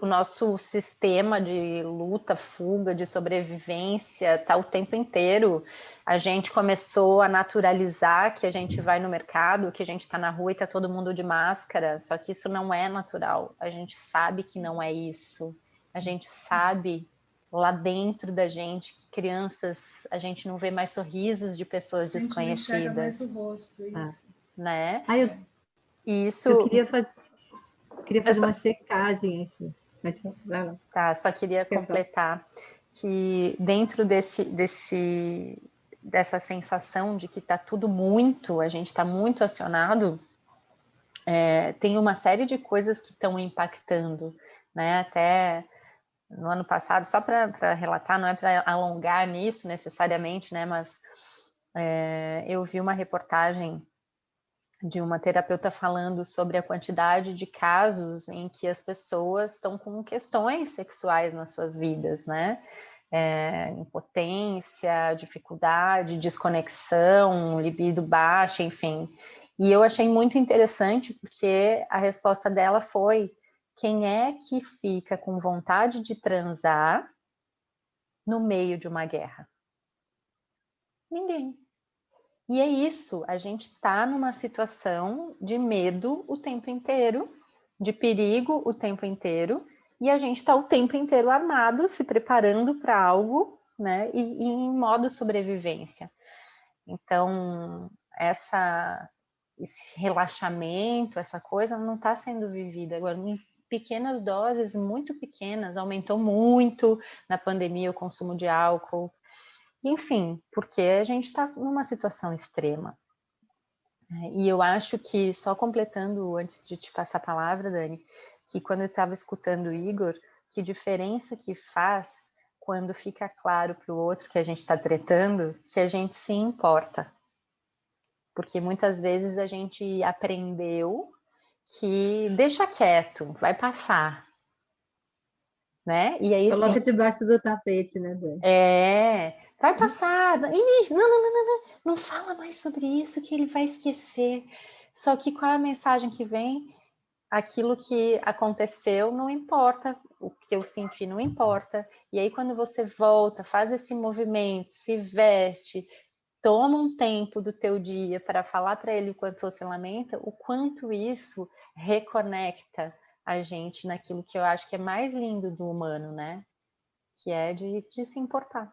O nosso sistema de luta, fuga, de sobrevivência está o tempo inteiro. A gente começou a naturalizar que a gente vai no mercado, que a gente está na rua e está todo mundo de máscara, só que isso não é natural. A gente sabe que não é isso. A gente sabe lá dentro da gente que crianças, a gente não vê mais sorrisos de pessoas desconhecidas. A gente não enxerga mais o rosto, isso. Né? Isso. Eu queria fazer uma checagem aqui. Tá, só queria completar que dentro dessa sensação de que está tudo muito, a gente está muito acionado, tem uma série de coisas que estão impactando, né? Até no ano passado, só para relatar, não é para alongar nisso necessariamente, né? Mas eu vi uma reportagem de uma terapeuta falando sobre a quantidade de casos em que as pessoas estão com questões sexuais nas suas vidas, né? Impotência, dificuldade, desconexão, libido baixa, enfim. E eu achei muito interessante porque a resposta dela foi: quem é que fica com vontade de transar no meio de uma guerra? Ninguém. E é isso, a gente está numa situação de medo o tempo inteiro, de perigo o tempo inteiro, e a gente está o tempo inteiro armado, se preparando para algo, né? E em modo sobrevivência. Então, esse relaxamento, essa coisa não está sendo vivida agora em pequenas doses, muito pequenas. Aumentou muito na pandemia o consumo de álcool. Enfim, porque a gente está numa situação extrema. E eu acho que, só completando, antes de te passar a palavra, Dani, que quando eu estava escutando o Igor, que diferença que faz quando fica claro para o outro que a gente está tretando, que a gente se importa. Porque muitas vezes a gente aprendeu que deixa quieto, vai passar. Né? E aí, Coloca assim, debaixo do tapete, né, Dani? Vai passar. Ih, não fala mais sobre isso que ele vai esquecer. Só que qual é a mensagem que vem? Aquilo que aconteceu não importa, o que eu senti não importa. E aí, quando você volta, faz esse movimento, se veste, toma um tempo do teu dia para falar para ele o quanto você lamenta, o quanto isso reconecta a gente naquilo que eu acho que é mais lindo do humano, né? Que é de se importar.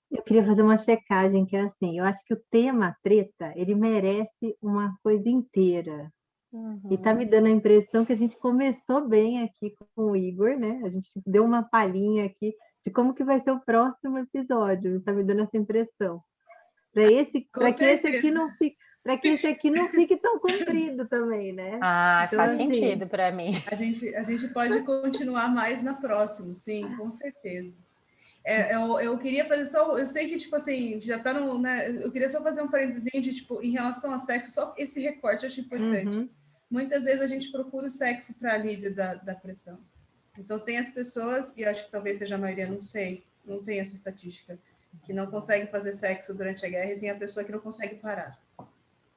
Eu queria fazer uma checagem que é assim, eu acho que o tema treta, ele merece uma coisa inteira. E tá me dando a impressão que a gente começou bem aqui com o Igor, né? A gente deu uma palhinha aqui de como que vai ser o próximo episódio. Tá me dando essa impressão. Para que esse aqui não fique tão comprido também, né? Então, faz sentido para mim. A gente pode continuar mais na próxima, sim, com certeza. Eu queria fazer só, eu sei que tipo assim já tá no, né? Eu queria só fazer um parênteses de tipo em relação ao sexo, só esse recorte eu acho importante. Muitas vezes a gente procura o sexo para alívio da pressão. Então tem as pessoas, e eu acho que talvez seja a maioria, não sei, Não tem essa estatística. Que não consegue fazer sexo durante a guerra e tem a pessoa que não consegue parar.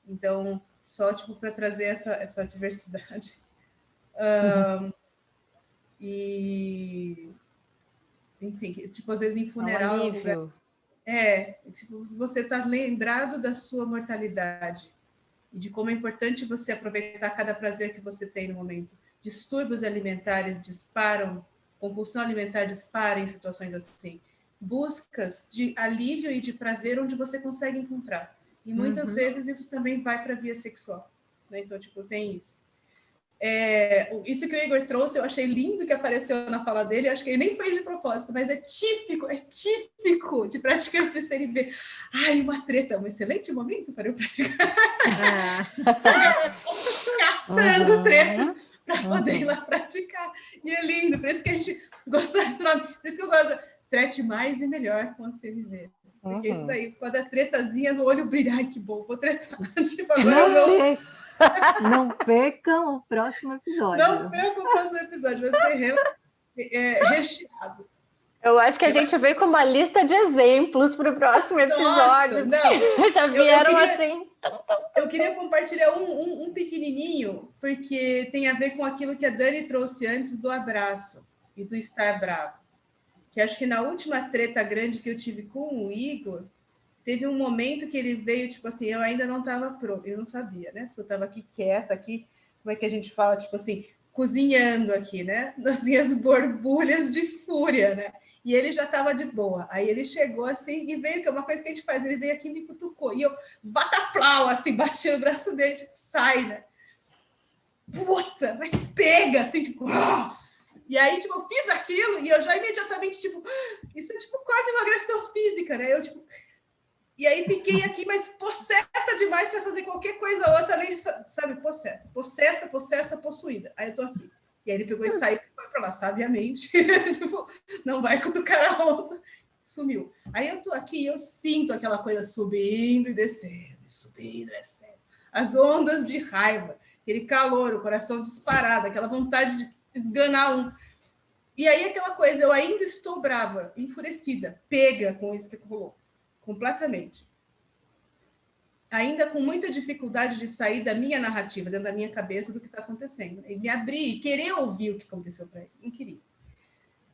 Então, só tipo para trazer essa diversidade. E enfim, tipo, às vezes em funeral. É um alívio. Tipo, você está lembrado da sua mortalidade e de como é importante você aproveitar cada prazer que você tem no momento. Distúrbios alimentares disparam, compulsão alimentar dispara em situações assim. Buscas de alívio e de prazer onde você consegue encontrar. E muitas vezes isso também vai para a via sexual. Né? Então, tipo, tem isso. Isso que o Igor trouxe, eu achei lindo que apareceu na fala dele, eu acho que ele nem fez de propósito, mas é típico de praticantes de CNV. Ai, uma treta, um excelente momento para eu praticar. Caçando treta para poder ir lá praticar. E é lindo, por isso que a gente gostou desse nome, por isso que eu gosto. Trete mais e melhor com a CNV. Porque isso daí, quando a tretazinha no olho brilha, ai que bom, vou tretar. Tipo, agora não percam o próximo episódio. Não percam o próximo episódio, vai ser recheado. Eu acho que a gente veio com uma lista de exemplos para o próximo episódio. Nossa, já vieram assim. Eu queria compartilhar um pequenininho, porque tem a ver com aquilo que a Dani trouxe antes do abraço e do estar bravo. Que acho que na última treta grande que eu tive com o Igor, teve um momento que ele veio, tipo assim, eu ainda não estava pronto, eu não sabia, né? Eu estava aqui quieta, aqui, como é que a gente fala, tipo assim, cozinhando aqui, né? Nas minhas borbulhas de fúria, né? E ele já estava de boa. Aí ele chegou assim e veio, que é uma coisa que a gente faz, ele veio aqui e me cutucou. E eu, bataplau, assim, bati no braço dele, tipo, sai, né? Puta, mas pega, assim, tipo... E aí, tipo, eu fiz aquilo e eu já imediatamente, tipo, isso é, tipo, quase uma agressão física, né? Eu, tipo... E aí fiquei aqui, mas possessa demais para fazer qualquer coisa ou outra, além de, sabe, possessa, possuída. Aí eu tô aqui. E aí ele pegou e saiu e foi para lá, sabiamente. Tipo, não vai cutucar a onça. Sumiu. Aí eu tô aqui e eu sinto aquela coisa subindo e descendo, subindo e descendo. As ondas de raiva, aquele calor, o coração disparado, aquela vontade de esganar um. E aí aquela coisa, eu ainda estou brava, enfurecida, pega com isso que rolou. Completamente. Ainda com muita dificuldade de sair da minha narrativa, dentro da minha cabeça, do que está acontecendo. E me abrir e querer ouvir o que aconteceu para ele. Não queria.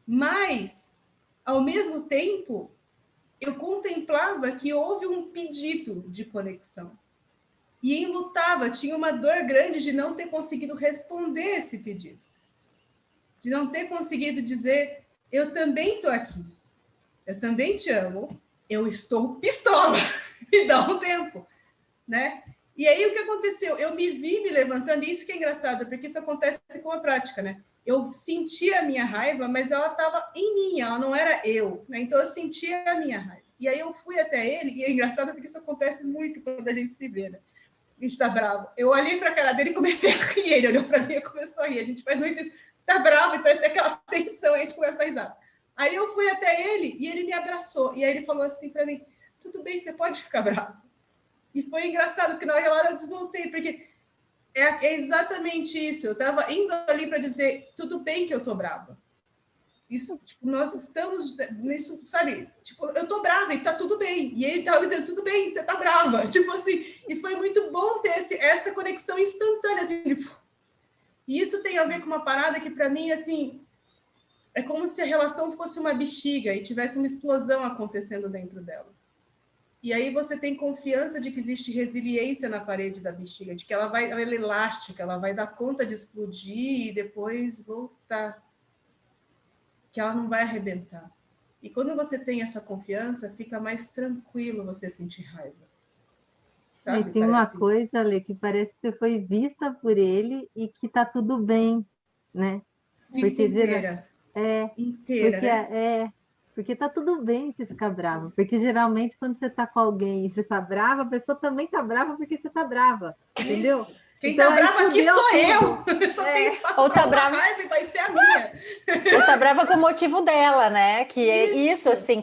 Mas, ao mesmo tempo, eu contemplava que houve um pedido de conexão. E enlutava, tinha uma dor grande de não ter conseguido responder esse pedido. De não ter conseguido dizer, eu também estou aqui. Eu também te amo. Eu estou pistola, me dá um tempo, né? E aí o que aconteceu? Eu me vi me levantando, e isso que é engraçado, porque isso acontece com a prática, né? Eu sentia a minha raiva, mas ela estava em mim, ela não era eu, né? Então eu sentia a minha raiva. E aí eu fui até ele, e é engraçado porque isso acontece muito quando a gente se vê, né? A gente tá bravo. Eu olhei para a cara dele e comecei a rir, ele olhou para mim e começou a rir. A gente faz muito isso, tá bravo, e parece aquela tensão, e a gente começa a dar risada. Aí eu fui até ele e ele me abraçou. E aí ele falou assim para mim, tudo bem, você pode ficar bravo. E foi engraçado, porque na hora eu desmontei, porque é exatamente isso. Eu estava indo ali para dizer, tudo bem que eu tô brava. Isso, tipo, nós estamos nisso, sabe? Tipo, eu tô brava e tá tudo bem. E ele estava dizendo, tudo bem, você tá brava. Tipo assim, e foi muito bom ter essa conexão instantânea, assim. E isso tem a ver com uma parada que, para mim, assim... É como se a relação fosse uma bexiga e tivesse uma explosão acontecendo dentro dela. E aí você tem confiança de que existe resiliência na parede da bexiga, de que ela é elástica, ela vai dar conta de explodir e depois voltar. Que ela não vai arrebentar. E quando você tem essa confiança, fica mais tranquilo você sentir raiva. Sabe? E tem uma coisa, Lê, que parece que você foi vista por ele e que tá tudo bem, né? Vista inteira. Inteira, né? Porque tá tudo bem você ficar brava. Porque geralmente quando você tá com alguém e você tá brava, a pessoa também tá brava porque você tá brava. Entendeu? Isso. Quem então, tá brava aqui sou eu. Só tem espaço para uma raiva e vai ser a minha. Ou tá brava com o motivo dela, né? Que é isso, assim,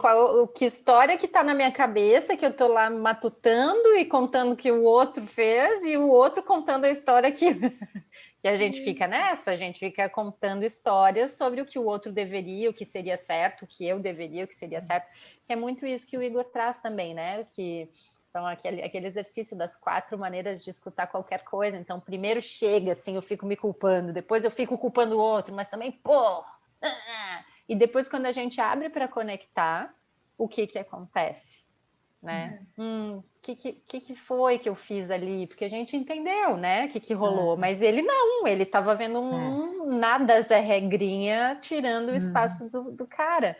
que história que tá na minha cabeça, que eu tô lá matutando e contando que o outro fez, e o outro contando a história que E a gente fica nessa, a gente fica contando histórias sobre o que o outro deveria, o que seria certo, o que eu deveria, o que seria certo, que é muito isso que o Igor traz também, né? Que são aquele exercício das 4 maneiras de escutar qualquer coisa. Então, primeiro chega, assim, eu fico me culpando, depois eu fico culpando o outro, mas também, pô! E depois, quando a gente abre para conectar, o que acontece? Né? Que foi que eu fiz ali? Porque a gente entendeu, né? O que rolou, mas ele não, ele estava vendo nada Zé Regrinha tirando o espaço do cara.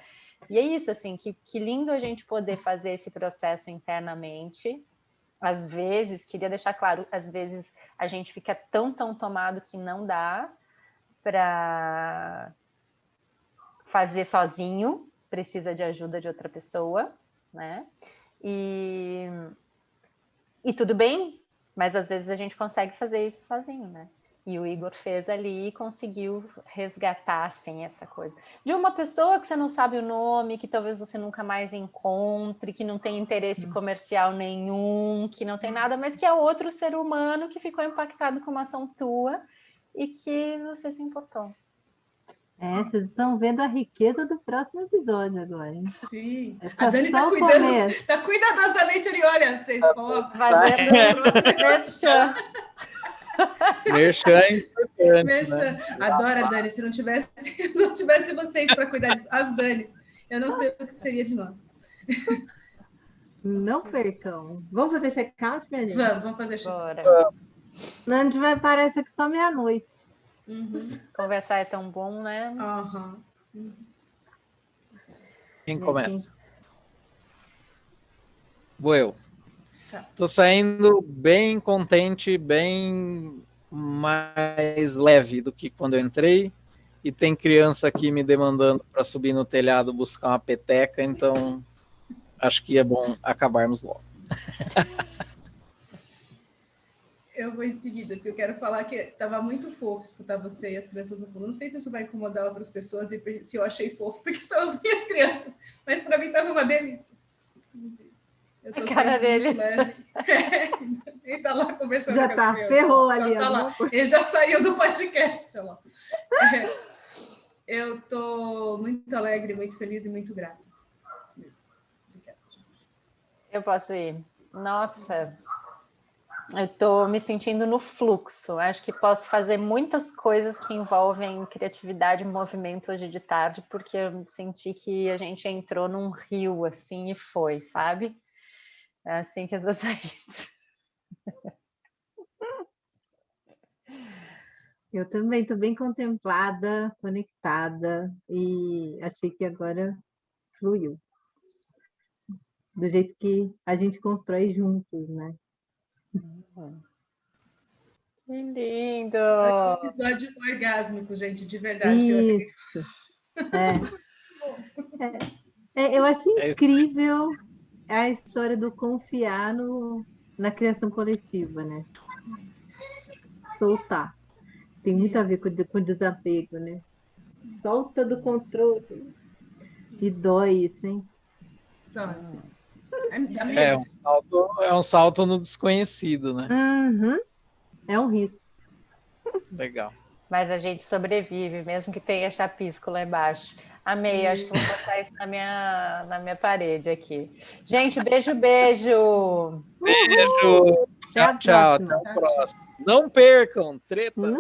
E é isso, assim, que lindo a gente poder fazer esse processo internamente. Às vezes, queria deixar claro, às vezes a gente fica tão tomado que não dá para fazer sozinho, precisa de ajuda de outra pessoa, né? E tudo bem, mas às vezes a gente consegue fazer isso sozinho, né? E o Igor fez ali e conseguiu resgatar, assim, essa coisa. De uma pessoa que você não sabe o nome, que talvez você nunca mais encontre, que não tem interesse comercial nenhum, que não tem nada, mas que é outro ser humano que ficou impactado com uma ação tua e que você se importou. Vocês estão vendo a riqueza do próximo episódio agora, hein? Sim. A Dani tá cuidadosamente ali, olha, vocês vão fazendo merchan. Merchan é importante. Merchan. Né? Adoro a Dani. Se não tivesse vocês para cuidar disso, as Danis, eu não sei o que seria de nós. Não percam. Vamos fazer check-out, minha gente? Vamos fazer check-out. Não, a gente vai parecer que só meia-noite. Conversar é tão bom, né? Quem começa? Vou eu. Tô saindo bem contente, bem mais leve do que quando eu entrei. E tem criança aqui me demandando para subir no telhado buscar uma peteca, então acho que é bom acabarmos logo. Eu vou em seguida, porque eu quero falar que estava muito fofo escutar você e as crianças no fundo. Não sei se isso vai incomodar outras pessoas e se eu achei fofo, porque são as minhas crianças. Mas para mim estava uma delícia. Eu tô a cara dele. Ele tá lá conversando já com tá, as crianças. Ferrou ali. Tá lá. Ele já saiu do podcast. Olha lá. Eu tô muito alegre, muito feliz e muito grata. Obrigada, gente. Eu posso ir. Nossa, eu tô me sentindo no fluxo. Acho que posso fazer muitas coisas que envolvem criatividade e movimento hoje de tarde, porque eu senti que a gente entrou num rio, assim, e foi, sabe? É assim que eu tô saindo. Eu também estou bem contemplada, conectada, e achei que agora fluiu. Do jeito que a gente constrói juntos, né? Que lindo! É um episódio orgásmico, gente, de verdade. Isso. Eu acho incrível a história do confiar na criação coletiva, né? Soltar. Tem muito a ver com desapego, né? Solta do controle. E dói isso, hein? É um salto no desconhecido, né? É um risco. Legal. Mas a gente sobrevive, mesmo que tenha chapisco lá embaixo. Amei, acho que vou botar isso na minha parede aqui. Gente, beijo, beijo! Beijo! Tchau, tchau. Até o próximo. Não percam! Tretas!